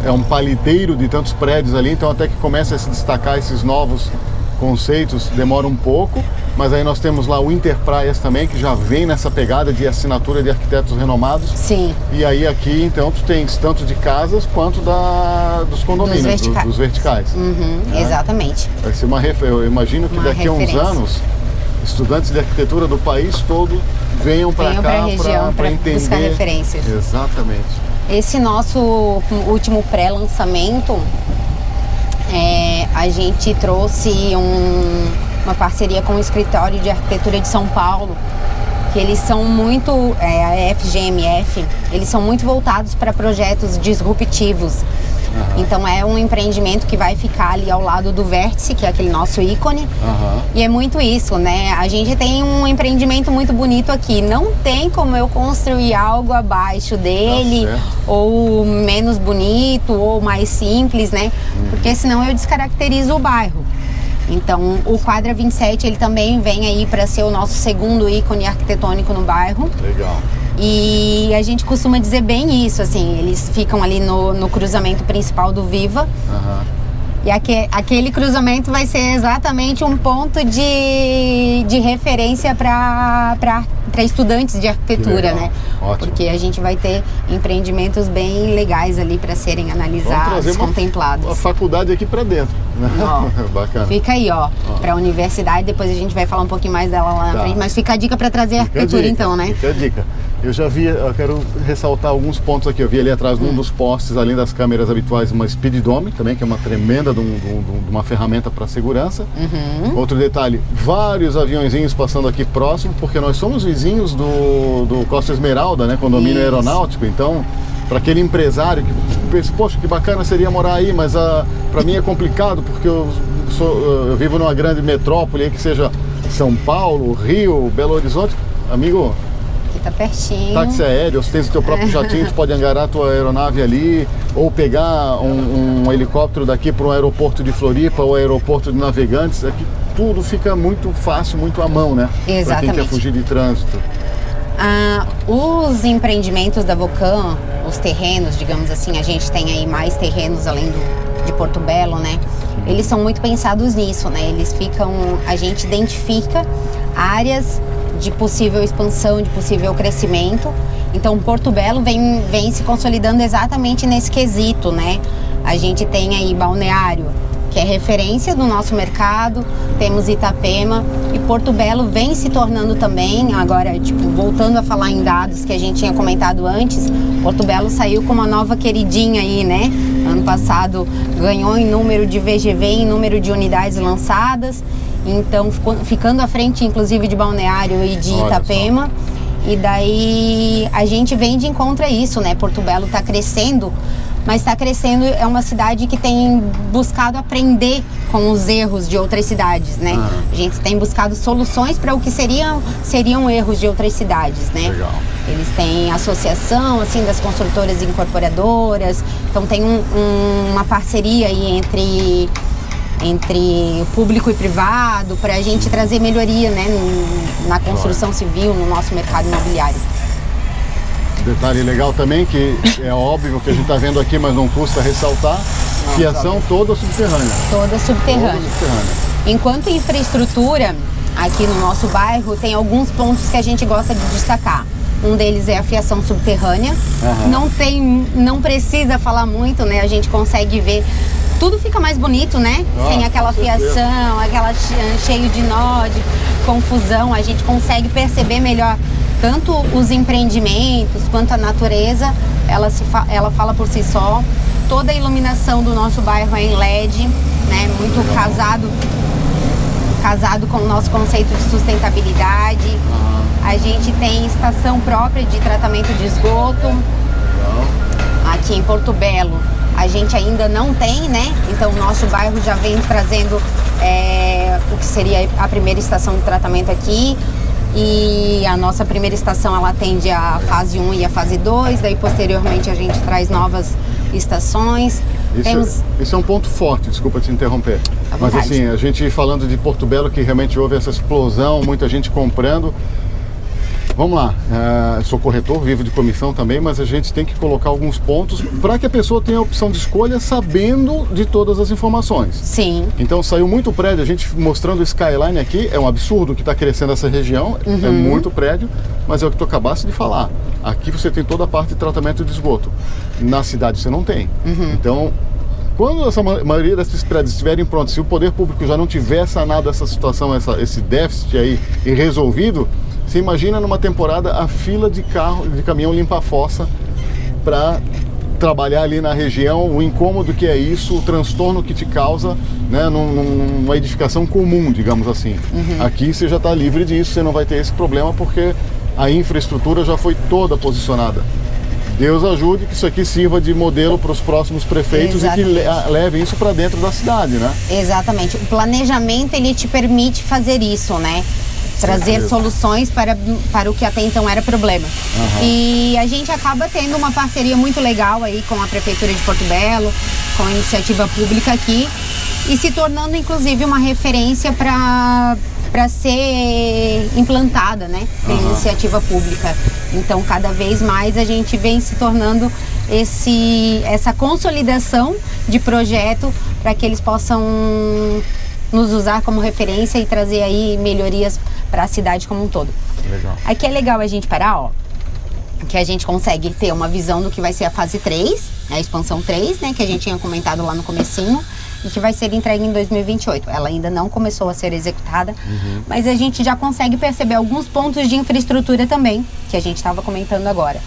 é um paliteiro de tantos prédios ali, então até que comece a se destacar esses novos conceitos demora um pouco, mas aí nós temos lá o Interpraias também, que já vem nessa pegada de assinatura de arquitetos renomados. Sim. E aí aqui, então, tu tens tanto de casas quanto dos condomínios, dos verticais. Exatamente. Vai ser eu imagino que daqui a uns anos, estudantes de arquitetura do país todo venham para cá para entender. Buscar referências. Exatamente. Esse nosso último pré-lançamento, a gente trouxe uma parceria com o Escritório de Arquitetura de São Paulo, que eles são muito, a FGMF, eles são muito voltados para projetos disruptivos. Então é um empreendimento que vai ficar ali ao lado do Vértice, que é aquele nosso ícone. E é muito isso, né? A gente tem um empreendimento muito bonito aqui. Não tem como eu construir algo abaixo dele, ou menos bonito, ou mais simples, né? Porque senão eu descaracterizo o bairro. Então, o Quadra 27, ele também vem aí para ser o nosso segundo ícone arquitetônico no bairro. Legal. E a gente costuma dizer bem isso, assim, eles ficam ali no cruzamento principal do Viva. E aquele cruzamento vai ser exatamente um ponto de referência para estudantes de arquitetura, né? Ótimo. Porque a gente vai ter empreendimentos bem legais ali para serem analisados, contemplados. A faculdade aqui para dentro, né? Bacana. Fica aí, para a universidade, depois a gente vai falar um pouquinho mais dela lá na frente, mas fica a dica para trazer a arquitetura então, né? Fica a dica. Eu já vi, eu quero ressaltar alguns pontos aqui. Eu vi ali atrás, num dos postes, além das câmeras habituais, uma Speed Dome também, que é uma tremenda de uma ferramenta para segurança. Outro detalhe, vários aviãozinhos passando aqui próximo, porque nós somos vizinhos do Costa Esmeralda, né? Condomínio aeronáutico. Então, para aquele empresário que pensa, poxa, que bacana seria morar aí, mas para mim é complicado, porque eu vivo numa grande metrópole, que seja São Paulo, Rio, Belo Horizonte. Amigo, aqui tá pertinho. Táxi aéreo, você tem o teu próprio jatinho, tu pode engarar a tua aeronave ali, ou pegar um helicóptero daqui para um aeroporto de Floripa ou aeroporto de Navegantes. Aqui tudo fica muito fácil, muito à mão, né? Exatamente. Para quem quer fugir de trânsito. Os empreendimentos da Vocan, os terrenos, digamos assim, a gente tem aí mais terrenos além de Porto Belo, né? Eles são muito pensados nisso, né? A gente identifica áreas de possível expansão, de possível crescimento. Então, Porto Belo vem se consolidando exatamente nesse quesito, né? A gente tem aí Balneário, que é referência do nosso mercado, temos Itapema, e Porto Belo vem se tornando também, agora, voltando a falar em dados que a gente tinha comentado antes, Porto Belo saiu com uma nova queridinha aí, né? Ano passado ganhou em número de VGV, em número de unidades lançadas, então ficando à frente, inclusive, de Balneário e de Itapema. E daí a gente vem de encontro a isso, né? Porto Belo está crescendo, mas está crescendo, é uma cidade que tem buscado aprender com os erros de outras cidades, né? A gente tem buscado soluções para o que seriam erros de outras cidades, né? Legal. Eles têm associação, assim, das construtoras e incorporadoras, então tem uma parceria aí entre público e privado para a gente trazer melhoria, né, na construção civil, no nosso mercado imobiliário. Detalhe legal também, que é óbvio que a gente está vendo aqui, mas não custa ressaltar, fiação toda subterrânea. Toda subterrânea. Enquanto infraestrutura, aqui no nosso bairro, tem alguns pontos que a gente gosta de destacar. Um deles é a fiação subterrânea. Não precisa falar muito, né? A gente consegue ver. Tudo fica mais bonito, né? Sem aquela fiação, aquela cheio de nó, de confusão. A gente consegue perceber melhor tanto os empreendimentos quanto a natureza. Ela fala por si só. Toda a iluminação do nosso bairro é em LED, né? Muito casado com o nosso conceito de sustentabilidade. A gente tem estação própria de tratamento de esgoto. Aqui em Porto Belo a gente ainda não tem, né? Então o nosso bairro já vem trazendo o que seria a primeira estação de tratamento aqui. E a nossa primeira estação, ela atende a fase 1 e a fase 2, daí posteriormente a gente traz novas estações. Isso é um ponto forte, desculpa te interromper. Mas assim, a gente falando de Porto Belo, que realmente houve essa explosão, muita gente comprando. Vamos lá, sou corretor, vivo de comissão também, mas a gente tem que colocar alguns pontos para que a pessoa tenha a opção de escolha sabendo de todas as informações. Sim. Então saiu muito prédio, a gente mostrando o skyline aqui, é um absurdo que está crescendo essa região, é muito prédio, mas é o que tu acabaste de falar. Aqui você tem toda a parte de tratamento de esgoto, na cidade você não tem. Então, quando a maioria desses prédios estiverem prontos, se o poder público já não tiver sanado essa situação, esse déficit aí e resolvido, você imagina numa temporada a fila de caminhão limpa a fossa para trabalhar ali na região, o incômodo que é isso, o transtorno que te causa, né, numa edificação comum, digamos assim. Aqui você já está livre disso, você não vai ter esse problema porque a infraestrutura já foi toda posicionada. Deus ajude que isso aqui sirva de modelo para os próximos prefeitos. Exatamente. E que levem isso para dentro da cidade, né? Exatamente. O planejamento, ele te permite fazer isso, né? Trazer soluções para o que até então era problema. E a gente acaba tendo uma parceria muito legal aí com a Prefeitura de Porto Belo, com a iniciativa pública aqui, e se tornando inclusive uma referência para para ser implantada, né? Tem iniciativa pública. Então, cada vez mais a gente vem se tornando essa consolidação de projeto para que eles possam nos usar como referência e trazer aí melhorias para a cidade como um todo. Legal. Aqui é legal a gente parar, ó, que a gente consegue ter uma visão do que vai ser a fase 3, a expansão 3, né, que a gente tinha comentado lá no comecinho, e que vai ser entregue em 2028. Ela ainda não começou a ser executada, mas a gente já consegue perceber alguns pontos de infraestrutura também, que a gente estava comentando agora.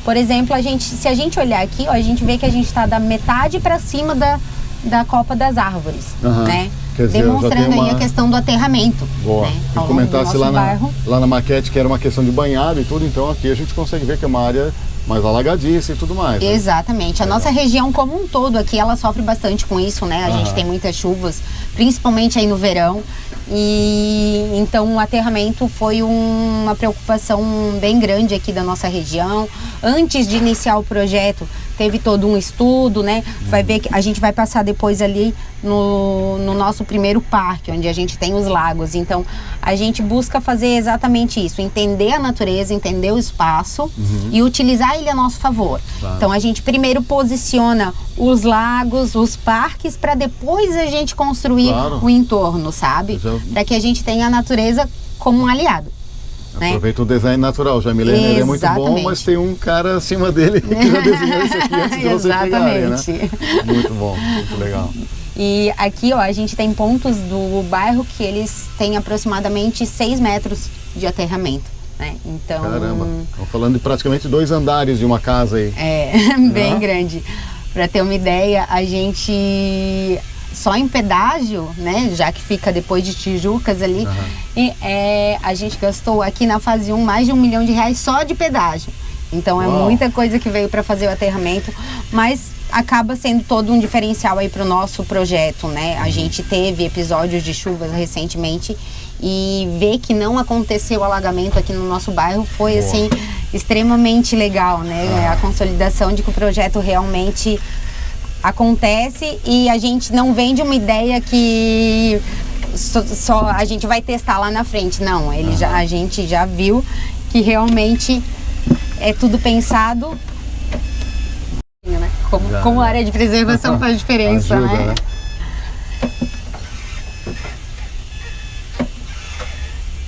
Por exemplo, se a gente olhar aqui, ó, a gente vê que a gente está da metade para cima da copa das árvores, né? Quer dizer, demonstrando aí a questão do aterramento. Boa. Né, Se comentasse lá bairro. lá na maquete que era uma questão de banhado e tudo, então aqui a gente consegue ver que é uma área mais alagadiça e tudo mais. Né? Exatamente. A nossa região como um todo aqui, ela sofre bastante com isso, né? A gente tem muitas chuvas, principalmente aí no verão. E então o aterramento foi uma preocupação bem grande aqui da nossa região. Antes de iniciar o projeto, teve todo um estudo, né? Vai ver que a gente vai passar depois ali no nosso primeiro parque, onde a gente tem os lagos. Então, a gente busca fazer exatamente isso, entender a natureza, entender o espaço e utilizar ele a nosso favor. Claro. Então, a gente primeiro posiciona os lagos, os parques, para depois a gente construir o entorno, sabe? Para que a gente tenha a natureza como um aliado. Aproveita o design natural, já Milene ele é muito bom, mas tem um cara acima dele que já desenhou isso aqui antes de você pegarem, né? Muito bom, muito legal. E aqui, ó, a gente tem pontos do bairro que eles têm aproximadamente 6 metros de aterramento, né? Então... Caramba, estamos falando de praticamente 2 andares de uma casa aí. É, bem grande. Para ter uma ideia, a gente... Só em pedágio, né, já que fica depois de Tijucas ali, e a gente gastou aqui na fase 1 mais de R$1 milhão só de pedágio. Então é muita coisa que veio para fazer o aterramento, mas acaba sendo todo um diferencial aí para o nosso projeto, né? A gente teve episódios de chuvas recentemente e ver que não aconteceu alagamento aqui no nosso bairro foi assim extremamente legal, né? A consolidação de que o projeto realmente acontece e a gente não vende uma ideia que só a gente vai testar lá na frente. Não, a gente já viu que realmente é tudo pensado, né? Como área de preservação faz diferença, ajuda, né?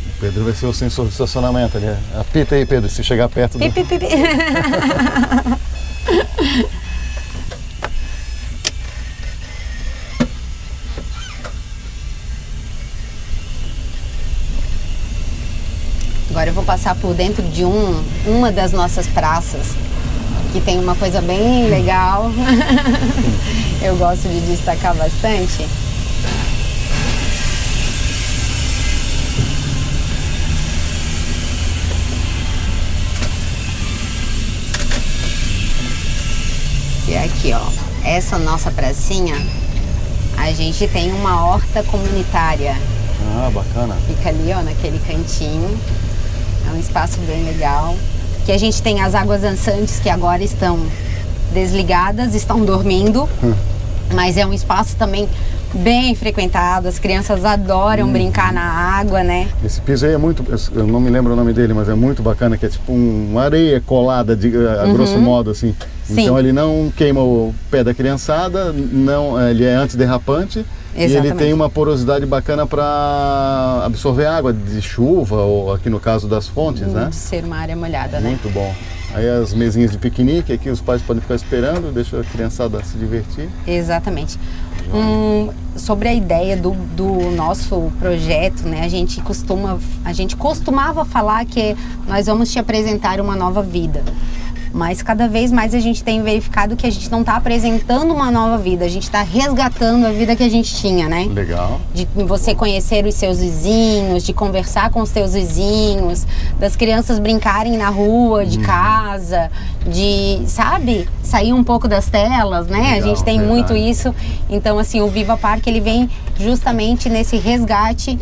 O Pedro vai ser o sensor de estacionamento ali. Apita aí, Pedro, se chegar perto do... Agora eu vou passar por dentro de uma das nossas praças, que tem uma coisa bem legal. Eu gosto de destacar bastante. E aqui, ó, essa nossa pracinha, a gente tem uma horta comunitária. Ah, bacana. Fica ali, ó, naquele cantinho. É um espaço bem legal. Que a gente tem as águas dançantes que agora estão desligadas, estão dormindo. Mas é um espaço também bem frequentado. As crianças adoram brincar na água, né? Esse piso aí é muito... Eu não me lembro o nome dele, mas é muito bacana. Que é tipo uma areia colada, a grosso modo, assim. Sim. Então ele não queima o pé da criançada, não, ele é antiderrapante. Exatamente. E ele tem uma porosidade bacana para absorver água de chuva, ou aqui no caso das fontes, né? De ser uma área molhada, né? Muito bom. Aí as mesinhas de piquenique, aqui os pais podem ficar esperando, deixa a criançada se divertir. Exatamente. Sobre a ideia do nosso projeto, né? A gente costumava falar que nós vamos te apresentar uma nova vida. Mas cada vez mais a gente tem verificado que a gente não está apresentando uma nova vida, a gente está resgatando a vida que a gente tinha, né? Legal. De você conhecer os seus vizinhos, de conversar com os seus vizinhos, das crianças brincarem na rua, de casa, de, sabe, sair um pouco das telas, né? Legal, a gente tem muito isso. Então, assim, o Viva Parque, ele vem justamente nesse resgate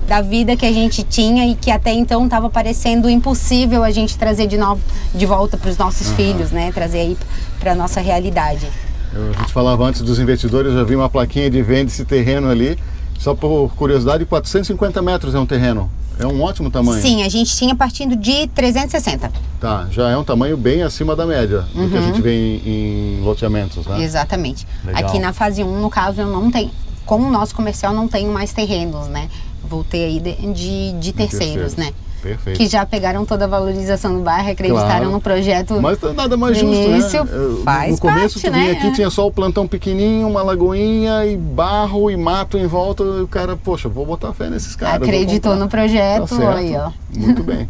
da vida que a gente tinha e que até então estava parecendo impossível a gente trazer de volta para os nossos filhos, né? Trazer aí para a nossa realidade. A gente falava antes dos investidores, eu já vi uma plaquinha de vende esse terreno ali. Só por curiosidade, 450 metros é um terreno. É um ótimo tamanho. Sim, a gente tinha partindo de 360. Tá, já é um tamanho bem acima da média do que a gente vê em loteamentos, né? Exatamente. Legal. Aqui na fase 1, no caso, eu não tenho, como nosso comercial não tenho mais terrenos, né? Voltei aí de terceiros, né? Perfeito. Que já pegaram toda a valorização do bairro, acreditaram no projeto. Mas nada mais no justo, início, né? faz no começo parte, tu vinha né? aqui, tinha só o plantão pequenininho, uma lagoinha e barro e mato em volta. E o cara, poxa, vou botar fé nesses caras. Acreditou no projeto, Tá certo. aí, ó. Muito bem.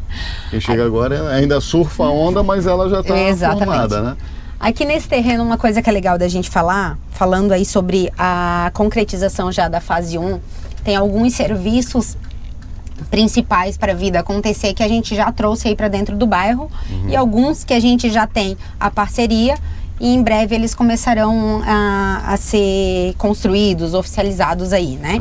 Quem chega agora ainda surfa a onda, mas ela já está formada, né? Aqui nesse terreno, uma coisa que é legal da gente falar, falando aí sobre a concretização já da fase 1, tem alguns serviços principais para a vida acontecer que a gente já trouxe aí para dentro do bairro e alguns que a gente já tem a parceria e em breve eles começarão a ser construídos, oficializados aí, né?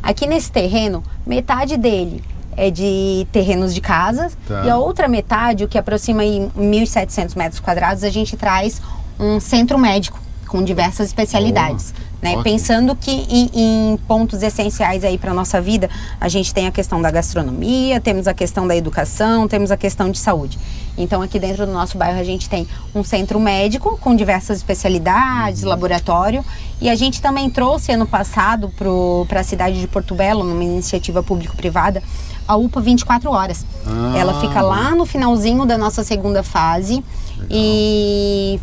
Aqui nesse terreno, metade dele é de terrenos de casas e a outra metade, o que aproxima aí 1.700 metros quadrados, a gente traz um centro médico com diversas especialidades. Né? Pensando que em pontos essenciais aí para nossa vida, a gente tem a questão da gastronomia, temos a questão da educação, temos a questão de saúde. Então aqui dentro do nosso bairro a gente tem um centro médico com diversas especialidades, laboratório, e a gente também trouxe ano passado para a cidade de Porto Belo, numa iniciativa público-privada, a UPA 24 horas. Ela fica lá no finalzinho da nossa segunda fase. Legal. E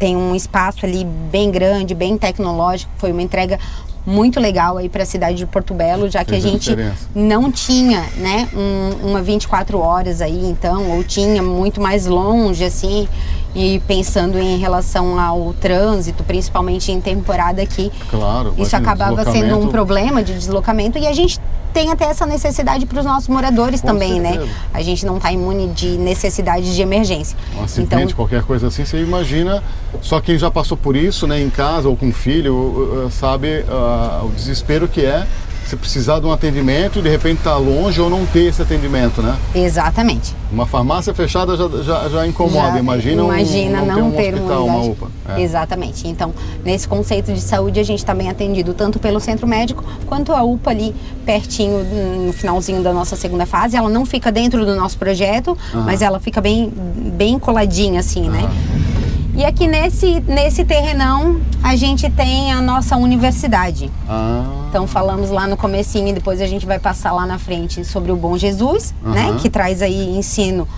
tem um espaço ali bem grande, bem tecnológico, foi uma entrega muito legal aí para a cidade de Porto Belo, já que a gente não tinha, né, uma 24 horas aí, então, ou tinha muito mais longe, assim, e pensando em relação ao trânsito, principalmente em temporada aqui, isso acabava sendo um problema de deslocamento e a gente tem até essa necessidade para os nossos moradores também, né? A gente não está imune de necessidades de emergência. Um acidente, então, qualquer coisa assim, você imagina, só quem já passou por isso, né, em casa ou com filho, sabe o desespero que é você precisar de um atendimento e de repente estar longe ou não ter esse atendimento, né? Exatamente. Uma farmácia fechada já incomoda, imagina não ter um hospital, uma UPA. Exatamente. Então, nesse conceito de saúde, a gente está bem atendido tanto pelo centro médico quanto a UPA ali pertinho, no finalzinho da nossa segunda fase. Ela não fica dentro do nosso projeto, mas ela fica bem coladinha assim, né? E aqui nesse terrenão a gente tem a nossa universidade. Então falamos lá no comecinho e depois a gente vai passar lá na frente sobre o Bom Jesus, né? Que traz aí ensino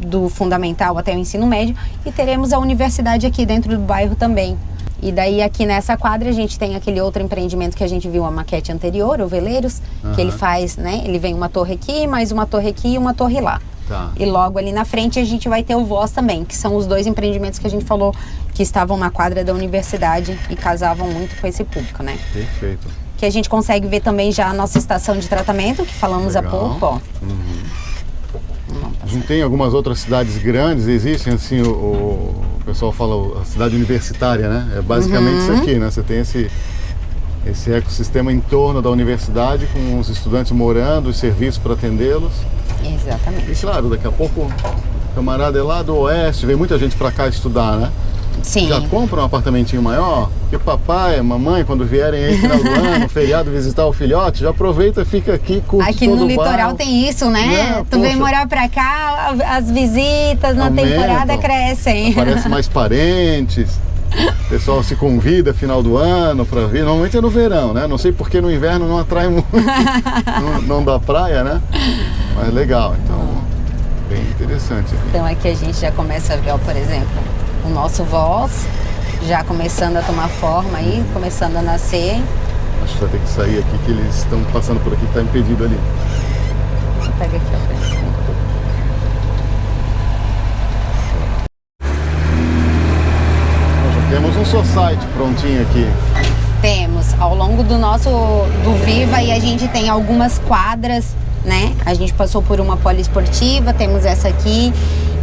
do fundamental até o ensino médio. E teremos a universidade aqui dentro do bairro também. E daí aqui nessa quadra a gente tem aquele outro empreendimento que a gente viu a maquete anterior, o Veleiros, que ele faz, né? Ele vem uma torre aqui, mais uma torre aqui e uma torre lá. E logo ali na frente a gente vai ter o Voz também, que são os dois empreendimentos que a gente falou que estavam na quadra da universidade e casavam muito com esse público, né? Perfeito. Que a gente consegue ver também já a nossa estação de tratamento, que falamos há pouco, ó. A gente tem algumas outras cidades grandes, existem assim, o pessoal fala a cidade universitária, né? É basicamente isso aqui, né? Você tem esse ecossistema em torno da universidade, com os estudantes morando, os serviços para atendê-los. Exatamente. E claro, daqui a pouco o camarada é lá do oeste, vem muita gente para cá estudar, né? Sim. Já compra um apartamentinho maior, que papai, mamãe, quando vierem aí no final do ano, feriado, visitar o filhote, já aproveita, fica aqui, curte aqui todo no o litoral bairro. Tem isso, né? Tu vem morar pra cá, as visitas na temporada crescem. Aparecem mais parentes, o pessoal se convida final do ano para vir. Normalmente é no verão, né? Não sei porque no inverno não atrai muito, não dá praia, né? Mas legal, então, bem interessante aqui. Então aqui a gente já começa a ver, ó, por exemplo, o nosso Voz já começando a tomar forma aí, começando a nascer. Acho que vai ter que sair aqui, que eles estão passando por aqui, está impedido ali. Pega aqui, ó. Nós já temos um society prontinho aqui. Temos, ao longo do Viva, e a gente tem algumas quadras, né? A gente passou por uma poliesportiva, temos essa aqui,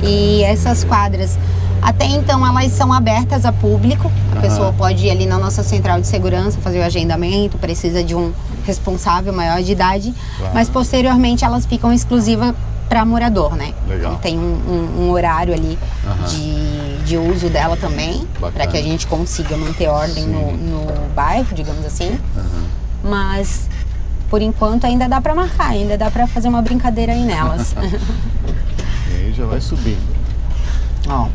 e essas quadras, até então, elas são abertas a público. A pessoa pode ir ali na nossa central de segurança, fazer o agendamento, precisa de um responsável maior de idade, mas posteriormente elas ficam exclusivas para morador, né? Legal. Então, tem um horário ali de uso dela também, para que a gente consiga manter ordem no bairro, digamos assim. Mas, por enquanto, ainda dá para marcar, ainda dá para fazer uma brincadeira aí nelas. E aí já vai subindo. Ó,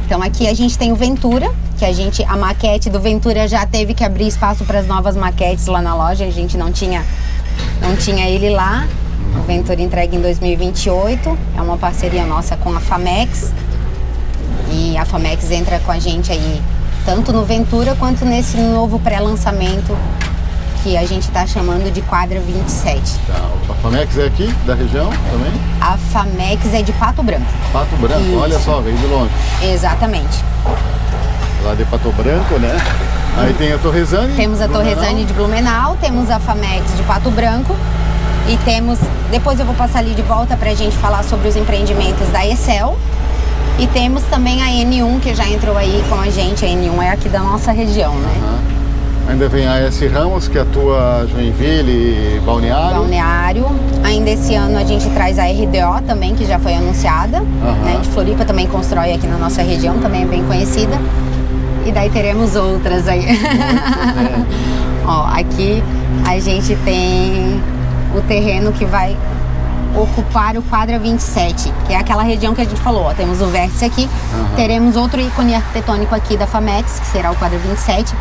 então aqui a gente tem o Ventura, que a maquete do Ventura já teve que abrir espaço para as novas maquetes lá na loja, a gente não tinha ele lá. O Ventura entrega em 2028, é uma parceria nossa com a Famex. E a Famex entra com a gente aí, tanto no Ventura quanto nesse novo pré-lançamento que a gente está chamando de Quadra 27. Tá, a Famex é aqui, da região também? A Famex é de Pato Branco. Pato Branco, Isso. olha só, veio de longe. Exatamente. Lá de Pato Branco, né? Aí tem a Torresani. Temos a Blumenau. Torresani de Blumenau, temos a Famex de Pato Branco e temos... Depois eu vou passar ali de volta para a gente falar sobre os empreendimentos da Excel. E temos também a N1, que já entrou aí com a gente. A N1 é aqui da nossa região, né? Ainda vem a S. Ramos, que atua Joinville e Balneário. Ainda esse ano a gente traz a RDO também, que já foi anunciada. Né? De Floripa também constrói aqui na nossa região, também é bem conhecida. E daí teremos outras aí. Ó, aqui a gente tem o terreno que vai ocupar o Quadra 27, que é aquela região que a gente falou. Ó, temos o vértice aqui, teremos outro ícone arquitetônico aqui da Famex, que será o Quadra 27.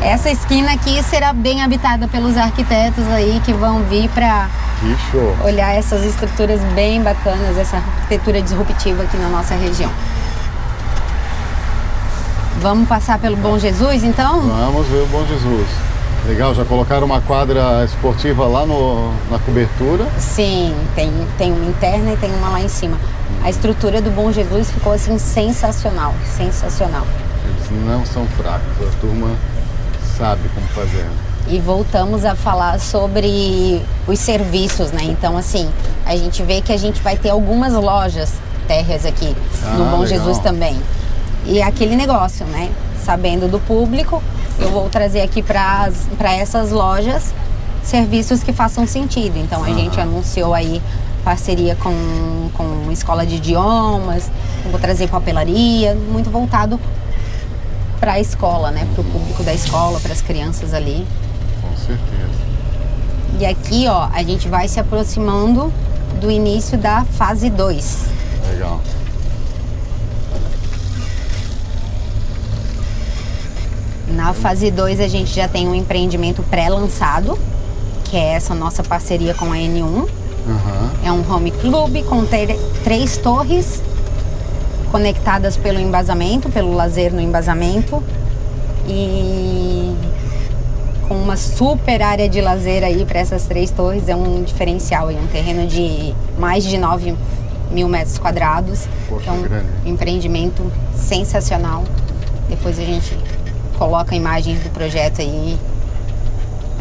Essa esquina aqui será bem habitada pelos arquitetos aí que vão vir para olhar essas estruturas bem bacanas, essa arquitetura disruptiva aqui na nossa região. Vamos passar pelo Bom Jesus, então? Vamos ver o Bom Jesus. Legal, já colocaram uma quadra esportiva lá na cobertura? Sim, tem uma interna e tem uma lá em cima. A estrutura do Bom Jesus ficou assim sensacional, sensacional. Eles não são fracos, a turma sabe como fazer. E voltamos a falar sobre os serviços, né? Então, assim, a gente vê que a gente vai ter algumas lojas térreas aqui no Bom legal. Jesus também. E aquele negócio, né? Sabendo do público, eu vou trazer aqui para essas lojas serviços que façam sentido. Então, a gente anunciou aí parceria com escola de idiomas, eu vou trazer papelaria, muito voltado para a escola, né? Para o público da escola, para as crianças ali. Com certeza. E aqui, ó, a gente vai se aproximando do início da fase 2. Legal. Na fase 2 a gente já tem um empreendimento pré-lançado, que é essa nossa parceria com a N1. É um home club com 3 torres conectadas pelo embasamento, pelo lazer no embasamento, e com uma super área de lazer aí para essas 3 torres. É um diferencial, é um terreno de mais de 9 mil metros quadrados. Poxa, é um grande. empreendimento sensacional. Depois a gente coloca imagens do projeto aí,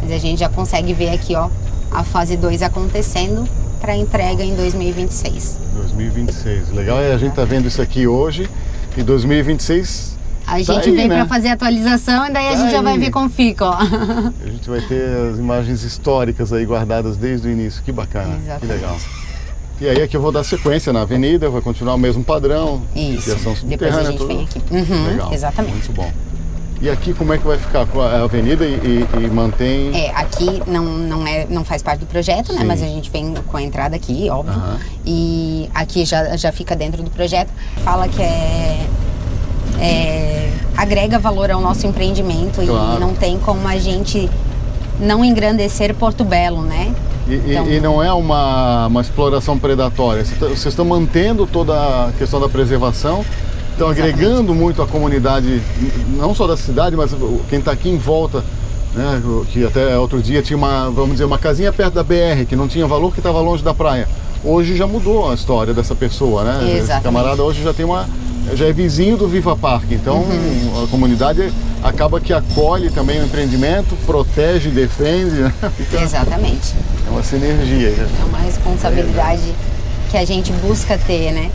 mas a gente já consegue ver aqui, ó, a fase 2 acontecendo para entrega em 2026. 2026. Legal, e a gente tá vendo isso aqui hoje, e 2026 A gente tá aí, vem né? para fazer a atualização e daí a Tá gente já vai aí. ver como fica, ó. A gente vai ter as imagens históricas aí guardadas desde o início. Que bacana, Exatamente. que legal. E aí aqui eu vou dar sequência na avenida, vai continuar o mesmo padrão. Isso. Fiação Depois a subterrânea, gente tudo. vem aqui. Legal. Exatamente. Muito bom. E aqui como é que vai ficar? A avenida e mantém... Aqui não faz parte do projeto, né? Sim. Mas a gente vem com a entrada aqui, óbvio. E aqui já fica dentro do projeto. Fala que agrega valor ao nosso empreendimento. Claro. E não tem como a gente não engrandecer Porto Belo, né? E não é uma exploração predatória. Vocês estão mantendo toda a questão da preservação, estão agregando muito a comunidade, não só da cidade, mas quem está aqui em volta, né? Que até outro dia tinha uma casinha perto da BR, que não tinha valor, que estava longe da praia. Hoje já mudou a história dessa pessoa, né? Exatamente. Esse camarada hoje já é vizinho do Viva Parque, então a comunidade acaba que acolhe também o empreendimento, protege, defende, né? Exatamente. É uma sinergia. É uma responsabilidade que a gente busca ter, né?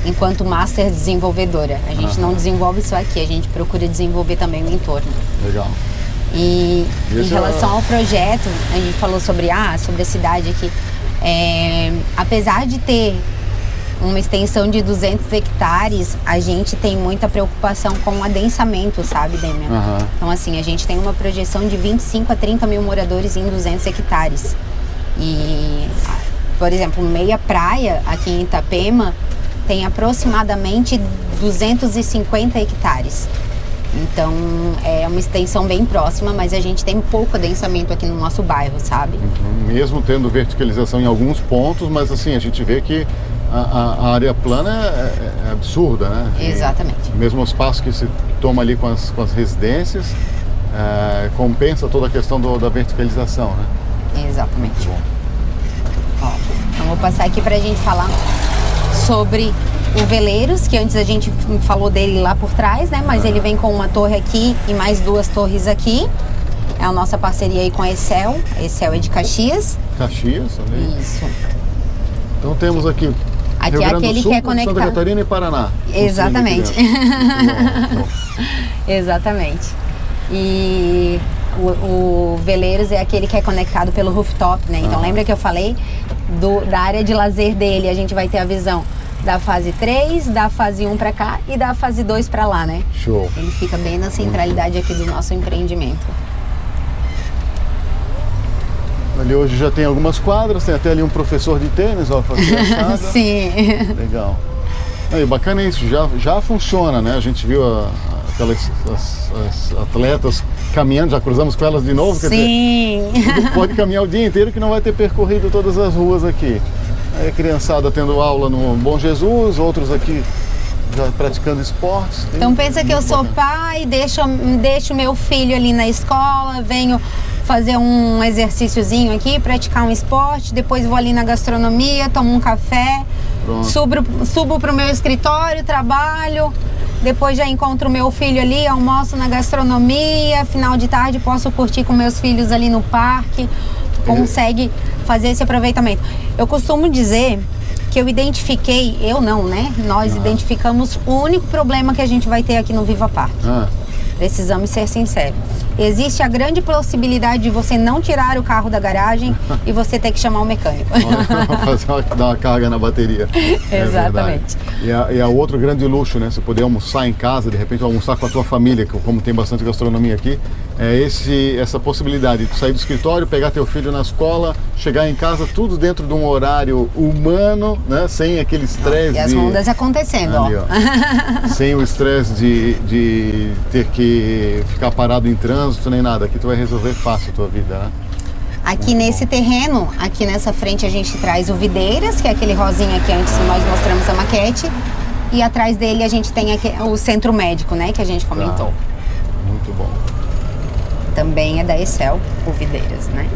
Enquanto master desenvolvedora. A gente não desenvolve só aqui, a gente procura desenvolver também o entorno. Legal. E em Esse relação ao projeto, a gente falou sobre a cidade aqui. Apesar de ter uma extensão de 200 hectares, a gente tem muita preocupação com o adensamento, sabe, Demian? Então, assim, a gente tem uma projeção de 25 a 30 mil moradores em 200 hectares. E, por exemplo, meia praia aqui em Itapema tem aproximadamente 250 hectares. Então, é uma extensão bem próxima, mas a gente tem pouco adensamento aqui no nosso bairro, sabe? Mesmo tendo verticalização em alguns pontos, mas assim, a gente vê que a área plana é absurda, né? Exatamente. Mesmo o espaço que se toma ali com as residências, compensa toda a questão da verticalização, né? Exatamente. Ó, então vou passar aqui pra gente falar sobre o Veleiros, que antes a gente falou dele lá por trás, né? Mas ele vem com uma torre aqui e mais 2 torres aqui. É a nossa parceria aí com a Excel. A Excel é de Caxias. Caxias, olha. Isso. Então temos aqui Aqui é aquele que é conectado. Santa Catarina e Paraná. Exatamente. Muito bom. Exatamente. E o Veleiros é aquele que é conectado pelo rooftop, né? Então lembra que eu falei da área de lazer dele? A gente vai ter a visão da fase 3, da fase 1 para cá e da fase 2 para lá, né? Show. Ele fica bem na centralidade aqui do nosso empreendimento. Ali hoje já tem algumas quadras, tem até ali um professor de tênis, ó, para criançada. Sim. Legal. E bacana isso, já funciona, né? A gente viu aquelas as atletas caminhando, já cruzamos com elas de novo. Sim. Quer dizer, pode caminhar o dia inteiro que não vai ter percorrido todas as ruas aqui. Aí a criançada tendo aula no Bom Jesus, outros aqui já praticando esportes. Então pensa que eu sou pai, deixo meu filho ali na escola, venho fazer um exercíciozinho aqui, praticar um esporte, depois vou ali na gastronomia, tomo um café, subo para o meu escritório, trabalho, depois já encontro meu filho ali, almoço na gastronomia, final de tarde posso curtir com meus filhos ali no parque, consegue fazer esse aproveitamento. Eu costumo dizer que eu identifiquei, eu não, né? Nós identificamos o único problema que a gente vai ter aqui no Viva Parque. Precisamos ser sinceros. Existe a grande possibilidade de você não tirar o carro da garagem e você ter que chamar o mecânico. Dar uma carga na bateria. Exatamente. E é outro grande luxo, né? Você poder almoçar em casa, de repente almoçar com a tua família, como tem bastante gastronomia aqui. Essa possibilidade de sair do escritório, pegar teu filho na escola, chegar em casa, tudo dentro de um horário humano, né? Sem aquele estresse. E as ondas acontecendo, ali, ó. Sem o estresse de ter que ficar parado em trânsito nem nada. Aqui tu vai resolver fácil a tua vida, né? Aqui nesse terreno, aqui nessa frente a gente traz o Videiras, que é aquele rosinha que antes nós mostramos a maquete. E atrás dele a gente tem aqui o centro médico, né? Que a gente comentou. Muito bom. Também é da Excel, o Videiras, né?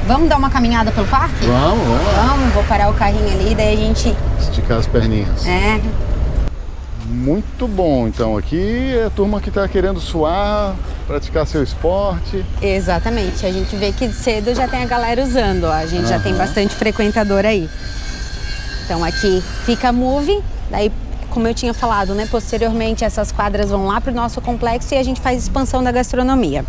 Vamos dar uma caminhada pelo parque? Vamos. Vou parar o carrinho ali, daí a gente... Esticar as perninhas. Muito bom, então aqui é a turma que está querendo suar, praticar seu esporte. Exatamente, a gente vê que cedo já tem a galera usando, ó. A gente já tem bastante frequentador aí. Então aqui fica a Move, daí como eu tinha falado, né, posteriormente essas quadras vão lá para o nosso complexo e a gente faz expansão da gastronomia.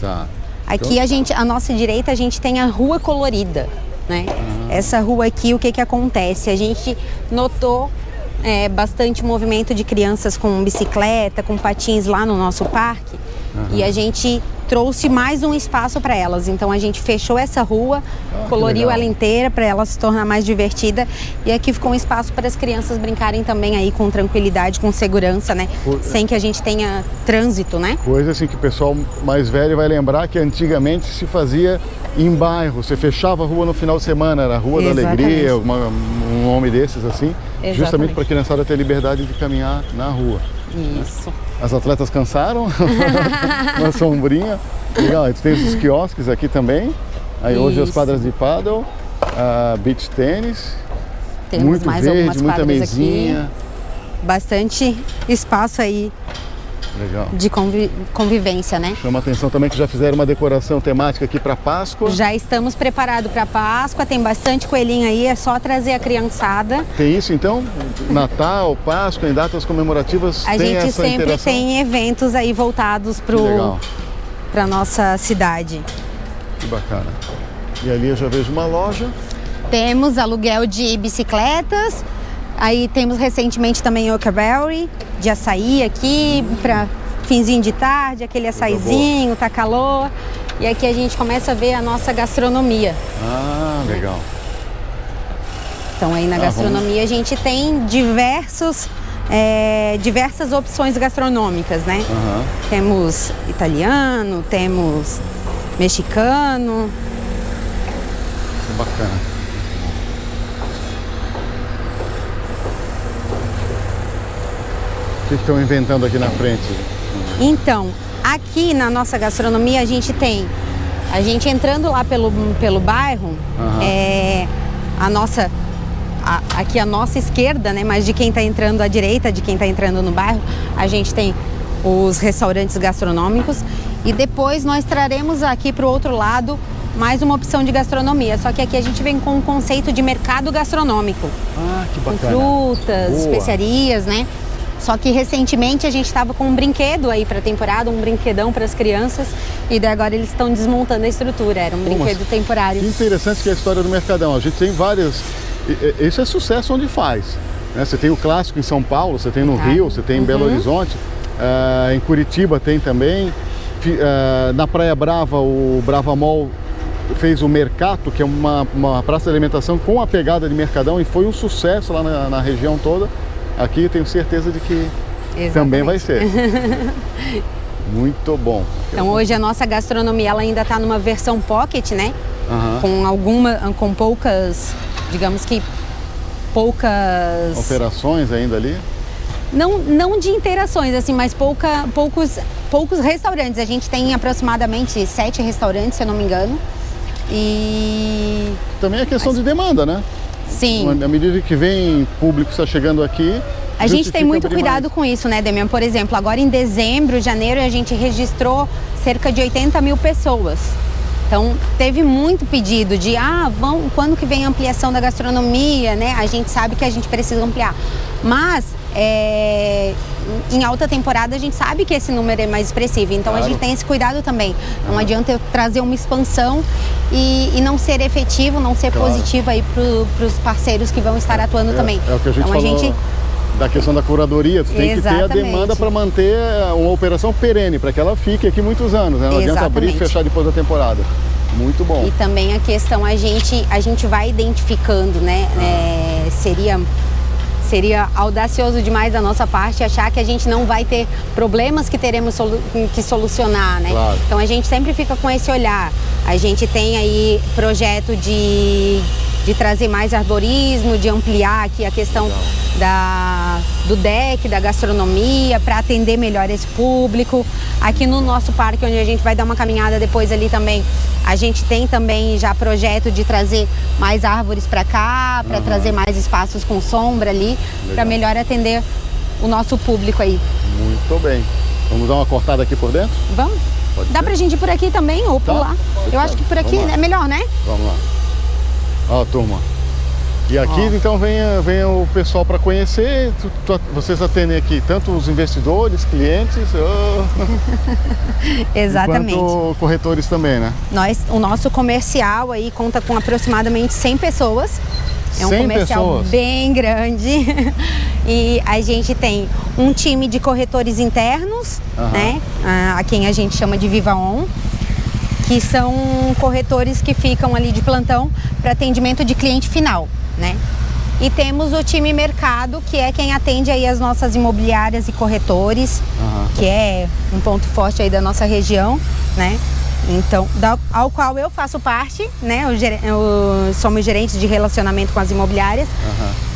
Tá. Aqui a nossa direita a gente tem a Rua Colorida, né? Essa rua aqui, o que acontece? A gente notou bastante movimento de crianças com bicicleta, com patins lá no nosso parque. E a gente trouxe mais um espaço para elas. Então a gente fechou essa rua, coloriu ela inteira para ela se tornar mais divertida. E aqui ficou um espaço para as crianças brincarem também aí com tranquilidade, com segurança, né? Sem que a gente tenha trânsito, né? Coisa assim que o pessoal mais velho vai lembrar que antigamente se fazia em bairro. Você fechava a rua no final de semana, era a Rua da Alegria, um nome desses assim. Justamente para a criançada ter liberdade de caminhar na rua. Isso. As atletas cansaram, uma sombrinha. Legal, tem esses quiosques aqui também. Aí hoje as quadras de paddle, beach tênis. Temos muito mais verde, algumas muita quadras mesinha. Aqui. Bastante espaço aí. Legal. De convivência, né? Chama a atenção também que já fizeram uma decoração temática aqui para Páscoa. Já estamos preparados para Páscoa, tem bastante coelhinho aí, é só trazer a criançada. Tem isso então? Natal, Páscoa, em datas comemorativas, a tem gente essa sempre interação? tem eventos aí voltados para nossa cidade. Que bacana. E ali eu já vejo uma loja. Temos aluguel de bicicletas. Aí temos recentemente também Oakberry, de açaí aqui, para finzinho de tarde, aquele açaizinho, tá calor. E aqui a gente começa a ver a nossa gastronomia. Ah, legal. Então aí na gastronomia a gente tem diversas opções gastronômicas, né? Temos italiano, temos mexicano. Bacana. O que estão inventando aqui na frente? Então, aqui na nossa gastronomia a gente entrando lá pelo bairro, aqui a nossa esquerda, né, mas de quem está entrando à direita, de quem está entrando no bairro, a gente tem os restaurantes gastronômicos e depois nós traremos aqui para o outro lado mais uma opção de gastronomia, só que aqui a gente vem com um conceito de mercado gastronômico. Ah, que bacana. Com frutas, Boa. especiarias, né? Só que recentemente a gente estava com um brinquedo aí para a temporada, um brinquedão para as crianças, e daí agora eles estão desmontando a estrutura, era um brinquedo temporário. Que interessante que é a história do Mercadão. A gente tem várias... Isso é sucesso onde faz. Né? Você tem o clássico em São Paulo, você tem no Rio, você tem em Belo Horizonte, em Curitiba tem também. Na Praia Brava, o Brava Mall fez o Mercato, que é uma praça de alimentação com a pegada de Mercadão, e foi um sucesso lá na região toda. Aqui eu tenho certeza de que também vai ser. Muito bom. Então hoje a nossa gastronomia ela ainda está numa versão pocket, né? Com poucas, digamos que poucas... Operações ainda ali? Não de interações, assim, mas poucos restaurantes. A gente tem aproximadamente 7 restaurantes, se eu não me engano. E... Também é questão de demanda, né? Sim. À medida que vem público está chegando aqui... A gente tem muito cuidado com isso, né, Demian? Por exemplo, agora em dezembro, janeiro, a gente registrou cerca de 80 mil pessoas. Então, teve muito pedido de, quando que vem a ampliação da gastronomia, né? A gente sabe que a gente precisa ampliar. Mas, em alta temporada, a gente sabe que esse número é mais expressivo. Então, a gente tem esse cuidado também. Não adianta eu trazer uma expansão e não ser efetivo, não ser positivo aí para os parceiros que vão estar atuando também. É o que a gente falou da questão da curadoria. Tu tem que ter a demanda para manter uma operação perene, para que ela fique aqui muitos anos, né? Não adianta abrir e fechar depois da temporada. Muito bom. E também a questão, a gente vai identificando, né? Seria audacioso demais da nossa parte achar que a gente não vai ter problemas que teremos que solucionar, né? Claro. Então a gente sempre fica com esse olhar. A gente tem aí projeto de trazer mais arborismo, de ampliar aqui a questão do deck, da gastronomia, para atender melhor esse público. Aqui no nosso parque, onde a gente vai dar uma caminhada depois ali também, a gente tem também já projeto de trazer mais árvores para cá, para trazer mais espaços com sombra ali, para melhor atender o nosso público aí. Muito bem. Vamos dar uma cortada aqui por dentro? Vamos? Dá pra gente ir por aqui também ou por lá? Eu acho que por aqui é melhor, né? Vamos lá. Ó, turma. E aqui então vem o pessoal para conhecer. Vocês atendem aqui tanto os investidores, clientes, exatamente, quanto corretores também, né? O nosso comercial aí conta com aproximadamente 100 pessoas. É um comercial bem grande. E a gente tem um time de corretores internos, né? A quem a gente chama de Viva On, que são corretores que ficam ali de plantão para atendimento de cliente final, né? E temos o time mercado, que é quem atende aí as nossas imobiliárias e corretores, que é um ponto forte aí da nossa região, né? Então, ao qual eu faço parte, né? Somos gerentes de relacionamento com as imobiliárias.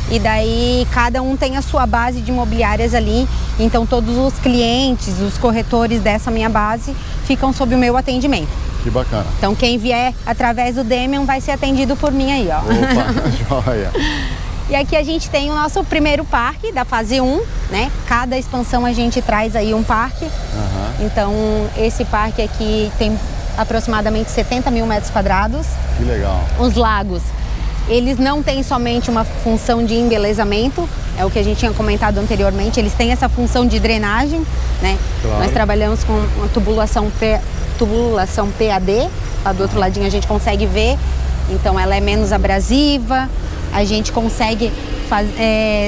E daí cada um tem a sua base de imobiliárias ali. Então todos os clientes, os corretores dessa minha base ficam sob o meu atendimento. Que bacana. Então quem vier através do Demian vai ser atendido por mim aí, ó. Opa, joia. E aqui a gente tem o nosso primeiro parque da fase 1, né? Cada expansão a gente traz aí um parque. Então esse parque aqui tem aproximadamente 70 mil metros quadrados. Que legal. Os lagos, eles não têm somente uma função de embelezamento, é o que a gente tinha comentado anteriormente, eles têm essa função de drenagem, né? Claro. Nós trabalhamos com uma tubulação PAD, lá do outro ladinho a gente consegue ver, então ela é menos abrasiva, a gente consegue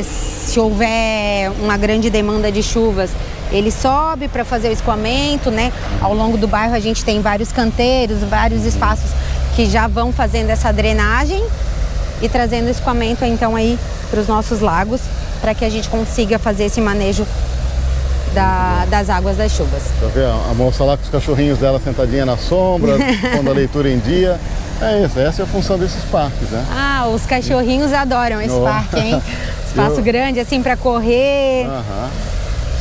se houver uma grande demanda de chuvas, ele sobe para fazer o escoamento, né? Ao longo do bairro a gente tem vários canteiros, vários espaços que já vão fazendo essa drenagem e trazendo escoamento então aí para os nossos lagos, para que a gente consiga fazer esse manejo das águas das chuvas. Tá vendo? A moça lá com os cachorrinhos dela sentadinha na sombra, pondo a leitura em dia. É isso, essa é a função desses parques, né? Ah, os cachorrinhos adoram esse parque, hein? Espaço grande, assim, para correr.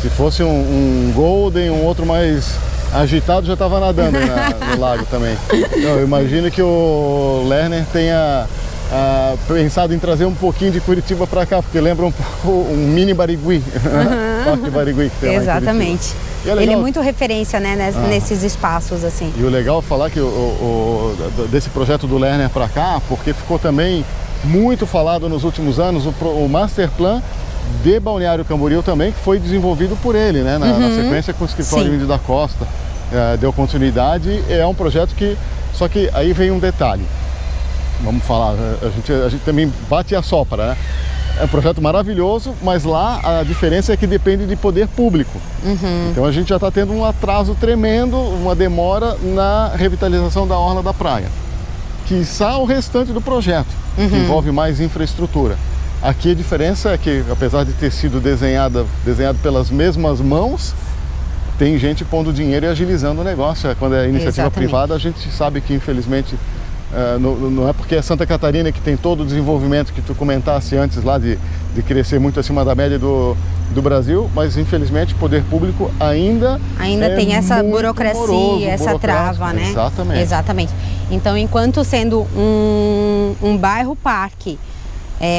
Se fosse um Golden, um outro mais agitado, já estava nadando aí no lago também. Então, eu imagino que o Lerner tenha pensado em trazer um pouquinho de Curitiba para cá, porque lembra um pouco um mini Barigui, Parque Barigui que tem. Exatamente. Ele é muito referência, né, nesses espaços, assim. E o legal é falar que desse projeto do Lerner para cá, porque ficou também muito falado nos últimos anos, o Master Plan de Balneário Camboriú também, que foi desenvolvido por ele, né, na sequência com o escritório Índio da Costa, deu continuidade. É um projeto que, só que aí vem um detalhe, vamos falar, a gente também bate e assopra, né? É um projeto maravilhoso, mas lá a diferença é que depende de poder público. Então a gente já está tendo um atraso tremendo, uma demora na revitalização da orla da praia. Quiçá o restante do projeto, que envolve mais infraestrutura. Aqui a diferença é que, apesar de ter sido desenhado pelas mesmas mãos, tem gente pondo dinheiro e agilizando o negócio. Quando é iniciativa privada, a gente sabe que, infelizmente, não é porque é Santa Catarina que tem todo o desenvolvimento que tu comentasse antes lá de crescer muito acima da média do Brasil, mas infelizmente o poder público ainda tem essa burocracia, essa trava, né? Exatamente. Então, enquanto sendo um bairro-parque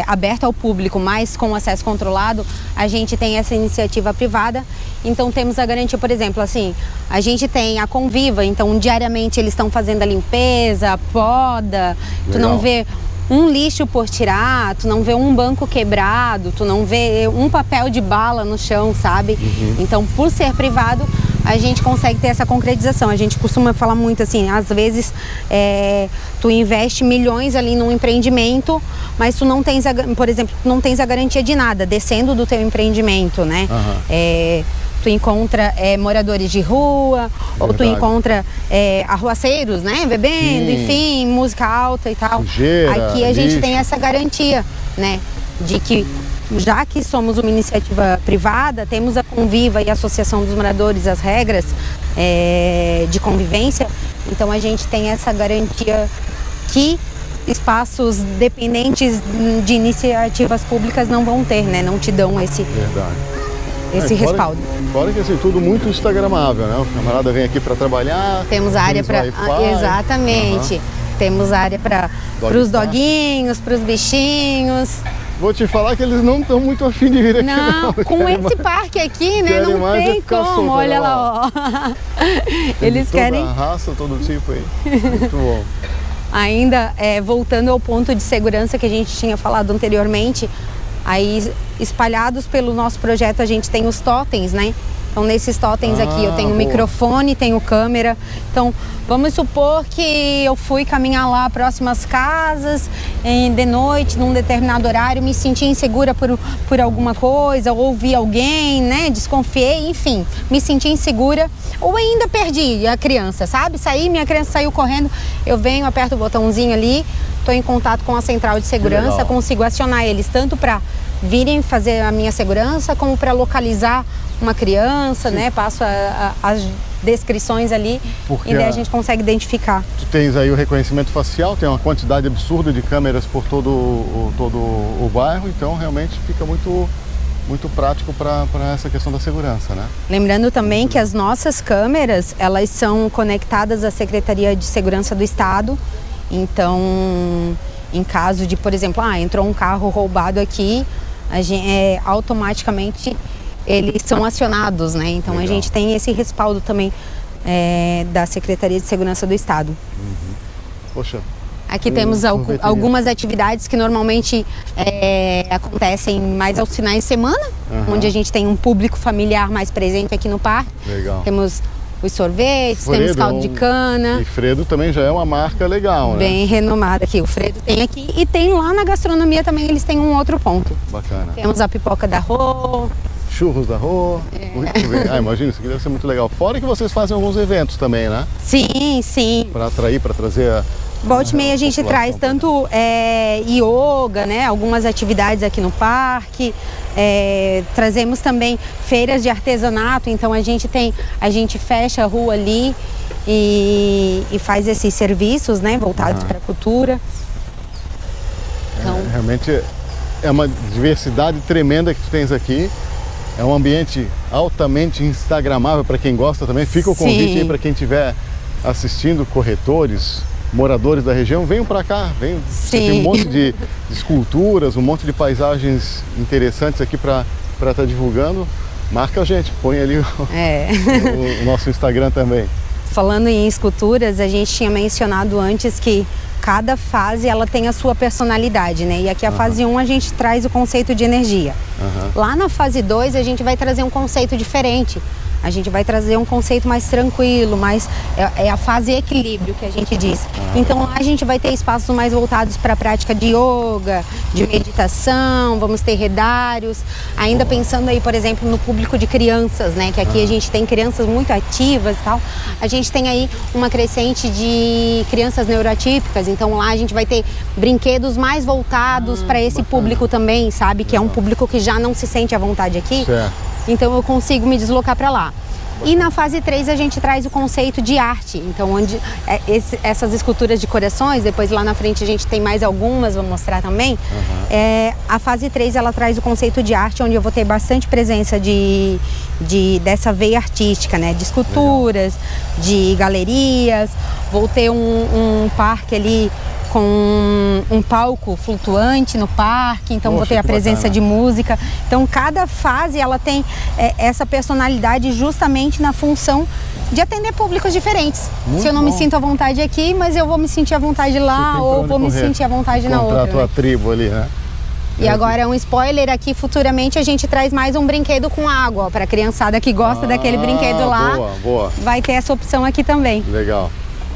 aberto ao público, mas com acesso controlado, a gente tem essa iniciativa privada. Então temos a garantia, por exemplo, assim, a gente tem a Conviva, então diariamente eles estão fazendo a limpeza, a poda, tu não vê um lixo por tirar, tu não vê um banco quebrado, tu não vê um papel de bala no chão, sabe? Então, por ser privado, a gente consegue ter essa concretização. A gente costuma falar muito assim, às vezes tu investe milhões ali num empreendimento, mas tu não tens, por exemplo, tu não tens a garantia de nada, descendo do teu empreendimento, né? Tu encontra moradores de rua, ou tu encontra arruaceiros, né? Bebendo, enfim, música alta e tal. Sujeira, aqui a gente tem essa garantia, né? De que, já que somos uma iniciativa privada, temos a Conviva e a Associação dos Moradores, as regras de convivência, então a gente tem essa garantia que espaços dependentes de iniciativas públicas não vão ter, né? Não te dão esse respaldo. Fora que assim, tudo muito instagramável, né? O camarada vem aqui para trabalhar. Temos área para... Exatamente. Temos área para os doguinhos, para os bichinhos. Vou te falar que eles não estão muito afim de vir aqui. Não, com esse parque aqui, né? Não tem como. Solto, olha lá, ó. Eles querem... Toda raça, todo tipo aí. Muito bom. Ainda, voltando ao ponto de segurança que a gente tinha falado anteriormente, aí espalhados pelo nosso projeto a gente tem os totens, né? Então nesses totens aqui eu tenho microfone, tenho câmera. Então vamos supor que eu fui caminhar lá próximas casas de noite, num determinado horário, me senti insegura por alguma coisa, ouvi alguém, né? Desconfiei, enfim, me senti insegura ou ainda perdi a criança, sabe? Minha criança saiu correndo, eu venho, aperto o botãozinho ali, estou em contato com a central de segurança, consigo acionar eles tanto para virem fazer a minha segurança, como para localizar uma criança, né? Passo as descrições ali. Porque e daí a gente consegue identificar. Tu tens aí o reconhecimento facial, tem uma quantidade absurda de câmeras por todo o bairro, então realmente fica muito prático para essa questão da segurança, né? Lembrando também que as nossas câmeras, elas são conectadas à Secretaria de Segurança do Estado, então em caso de, por exemplo, entrou um carro roubado aqui, automaticamente eles são acionados, né? Então a gente tem esse respaldo também da Secretaria de Segurança do Estado. Poxa. Aqui temos algumas atividades que normalmente acontecem mais aos finais de semana, onde a gente tem um público familiar mais presente aqui no parque. Legal. Temos os sorvetes, Fredo, temos caldo de cana. E Fredo também já é uma marca legal, né? Bem renomada aqui. O Fredo tem aqui e tem lá na gastronomia também, eles têm um outro ponto. Bacana. Temos a pipoca da Rô. Churros da Rô. Muito bem. Ah, imagina, isso aqui deve ser muito legal. Fora que vocês fazem alguns eventos também, né? Sim, sim. Para atrair, para trazer a... Volte e meia a gente traz tanto yoga, né? Algumas atividades aqui no parque. Trazemos também feiras de artesanato, então a gente fecha a rua ali e faz esses serviços, né? Voltados para a cultura. Então, realmente é uma diversidade tremenda que tu tens aqui. É um ambiente altamente instagramável para quem gosta também. Fica o convite aí para quem estiver assistindo, corretores, moradores da região, venham para cá, venham. Tem um monte de esculturas, um monte de paisagens interessantes aqui para estar divulgando. Marca a gente, põe ali o nosso Instagram também. Falando em esculturas, a gente tinha mencionado antes que cada fase ela tem a sua personalidade, né? E aqui a fase 1 a gente traz o conceito de energia. Lá na fase 2 a gente vai trazer um conceito diferente. A gente vai trazer um conceito mais tranquilo, é a fase equilíbrio que a gente diz. Então lá a gente vai ter espaços mais voltados para a prática de yoga, de meditação, vamos ter redários. Ainda pensando aí, por exemplo, no público de crianças, né? Que aqui a gente tem crianças muito ativas e tal. A gente tem aí uma crescente de crianças neuroatípicas, então lá a gente vai ter brinquedos mais voltados para esse público também, sabe? Que é um público que já não se sente à vontade aqui. Certo. Então eu consigo me deslocar para lá. E na fase 3 a gente traz o conceito de arte, então onde essas esculturas de corações, depois lá na frente a gente tem mais algumas, vou mostrar também. A fase 3 ela traz o conceito de arte, onde eu vou ter bastante presença dessa veia artística, né? De esculturas, de galerias, vou ter um parque ali com um palco flutuante no parque, então vou ter a presença de música. Então cada fase ela tem essa personalidade justamente na função de atender públicos diferentes. Se eu não me sinto à vontade aqui, mas eu vou me sentir à vontade lá ou vou me sentir à vontade na outra. Contrato a tribo ali, né? E agora um spoiler aqui, futuramente a gente traz mais um brinquedo com água, para a criançada que gosta daquele brinquedo lá. Boa. Vai ter essa opção aqui também. Legal.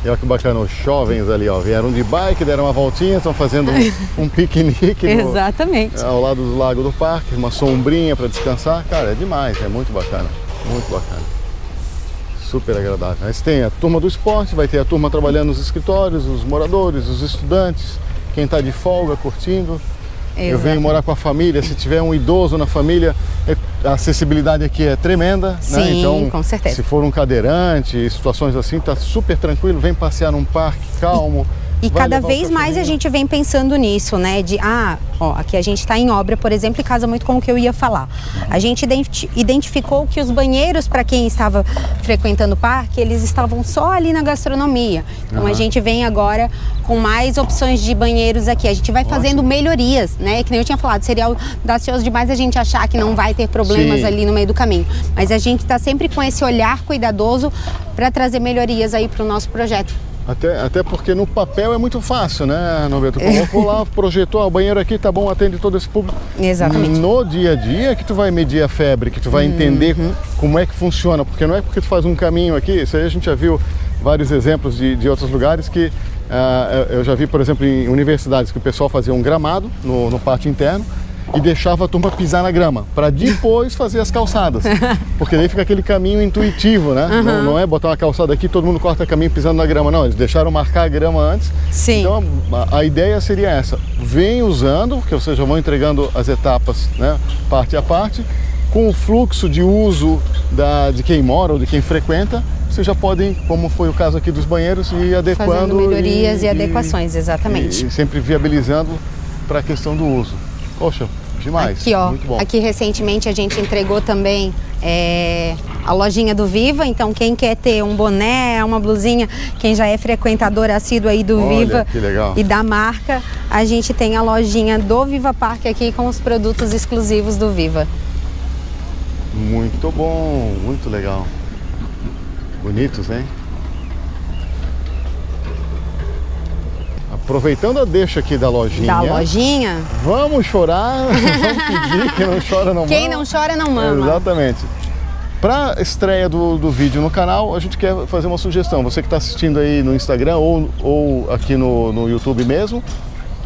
E olha que bacana, os jovens ali, ó, vieram de bike, deram uma voltinha, estão fazendo um piquenique Exatamente. ao lado do lago do parque, uma sombrinha para descansar. Cara, é demais, é muito bacana, muito bacana. Super agradável. Mas tem a turma do esporte, vai ter a turma trabalhando nos escritórios, os moradores, os estudantes, quem está de folga, curtindo. Eu venho morar com a família, se tiver um idoso na família, a acessibilidade aqui é tremenda. Sim, né? Então, com certeza. Se for um cadeirante, situações assim, tá super tranquilo, vem passear num parque calmo. E cada vez mais a gente vem pensando nisso, né? Aqui a gente está em obra, por exemplo, e casa muito com o que eu ia falar. A gente identificou que os banheiros, para quem estava frequentando o parque, eles estavam só ali na gastronomia. Então a gente vem agora com mais opções de banheiros aqui. A gente vai fazendo melhorias, né? Que nem eu tinha falado, seria audacioso demais a gente achar que não vai ter problemas ali no meio do caminho. Mas a gente está sempre com esse olhar cuidadoso para trazer melhorias aí para o nosso projeto. Até porque no papel é muito fácil, né, Norberto? Colocou lá, projetou, o banheiro aqui tá bom, atende todo esse público. Exatamente. No dia a dia que tu vai medir a febre, que tu vai entender como é que funciona, porque não é porque tu faz um caminho aqui, isso aí a gente já viu vários exemplos de outros lugares que eu já vi, por exemplo, em universidades que o pessoal fazia um gramado no pátio interno e deixava a turma pisar na grama, para depois fazer as calçadas. Porque daí fica aquele caminho intuitivo, né? Não é botar uma calçada aqui e todo mundo corta caminho pisando na grama, não. Eles deixaram marcar a grama antes. Sim. Então a ideia seria essa. Vem usando, porque vocês já vão entregando as etapas, né? Parte a parte. Com o fluxo de uso de quem mora ou de quem frequenta, vocês já podem, como foi o caso aqui dos banheiros, ir adequando. Fazendo melhorias e adequações, exatamente. E sempre viabilizando para a questão do uso. Poxa, demais. Aqui, ó, muito bom. Aqui recentemente a gente entregou também a lojinha do Viva, então quem quer ter um boné, uma blusinha, quem já é frequentador assíduo aí do Viva que legal. E da marca, a gente tem a lojinha do Viva Park aqui com os produtos exclusivos do Viva. Muito bom, muito legal. Bonitos, hein? Aproveitando a deixa aqui da lojinha. Vamos chorar, vamos pedir, quem não chora não mama. Quem não chora não mama. Exatamente. Para a estreia do vídeo no canal, a gente quer fazer uma sugestão. Você que está assistindo aí no Instagram ou aqui no YouTube mesmo,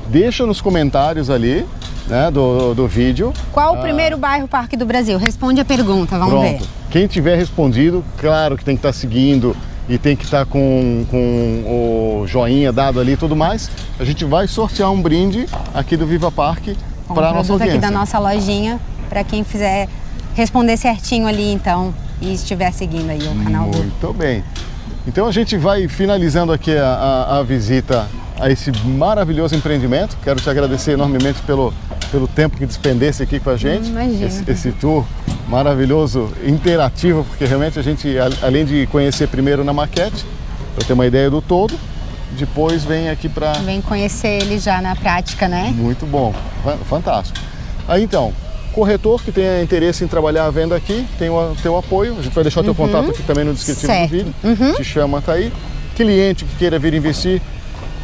deixa nos comentários ali, né, do vídeo. Qual o primeiro bairro Parque do Brasil? Responde a pergunta, vamos ver. Quem tiver respondido, claro que tem que estar seguindo e tem que estar com o joinha dado ali e tudo mais. A gente vai sortear um brinde aqui do Viva Parque para a nossa audiência. Aqui da nossa lojinha, para quem fizer responder certinho ali, então, e estiver seguindo aí o canal do... Muito bem. Então a gente vai finalizando aqui a visita a esse maravilhoso empreendimento. Quero te agradecer enormemente pelo tempo que despendesse aqui com a gente. Imagina. Esse tour maravilhoso, interativo, porque realmente a gente, além de conhecer primeiro na maquete, para ter uma ideia do todo, depois vem aqui para... Vem conhecer ele já na prática, né? Muito bom, fantástico. Aí então, corretor que tenha interesse em trabalhar a venda aqui, tem o apoio. A gente vai deixar o teu contato aqui também no descritivo do vídeo. Te chama, tá aí. Cliente que queira vir investir,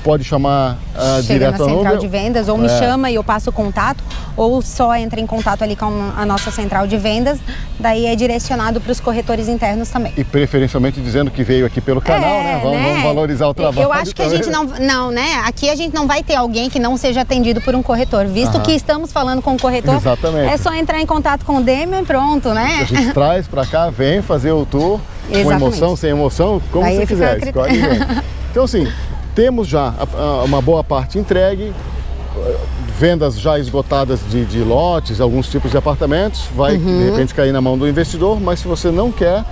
pode chamar direto na a central de vendas, ou me chama e eu passo o contato, ou só entra em contato ali com a nossa central de vendas, daí é direcionado para os corretores internos também. E preferencialmente dizendo que veio aqui pelo canal, né? Vamos valorizar o trabalho. Eu acho que a gente não, né? Aqui a gente não vai ter alguém que não seja atendido por um corretor, visto que estamos falando com o corretor. Exatamente. É só entrar em contato com o Demian e pronto, né? A gente traz para cá, vem fazer o tour, com emoção, sem emoção, como daí você quiser, escolhe bem. Então assim, temos já uma boa parte entregue, vendas já esgotadas de lotes, alguns tipos de apartamentos, vai de repente cair na mão do investidor, mas se você não quer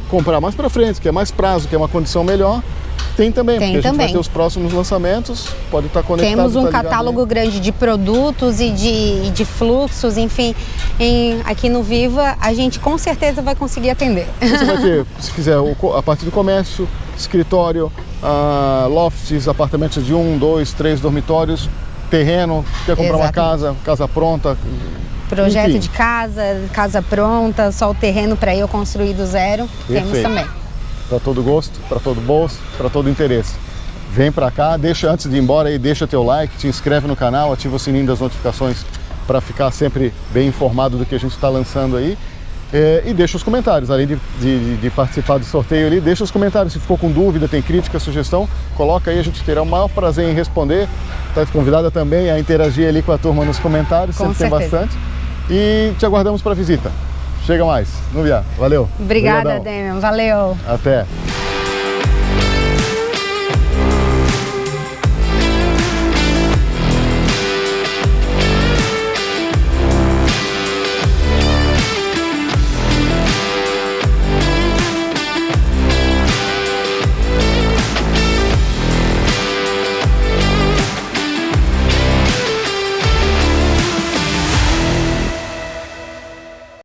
comprar mais para frente, quer mais prazo, quer uma condição melhor, tem também, porque a gente vai ter os próximos lançamentos, pode estar conectado. Temos um catálogo grande de produtos e de fluxos, enfim, aqui no Viva a gente com certeza vai conseguir atender. Você vai ter, se quiser, a parte do comércio, escritório, lofts, apartamentos de 1, 2, 3 dormitórios, terreno, quer comprar uma casa pronta. Projeto enfim. de casa pronta, só o terreno para eu construir do zero, temos também. Para todo gosto, para todo bolso, para todo interesse. Vem para cá, antes de ir embora aí, deixa teu like, te inscreve no canal, ativa o sininho das notificações para ficar sempre bem informado do que a gente está lançando aí. E deixa os comentários, além de participar do sorteio ali, deixa os comentários, se ficou com dúvida, tem crítica, sugestão, coloca aí, a gente terá o maior prazer em responder. Está convidada também a interagir ali com a turma nos comentários, sempre tem bastante. E te aguardamos para a visita. Chega mais, no Viá. Valeu. Obrigada, Demian. Valeu. Até.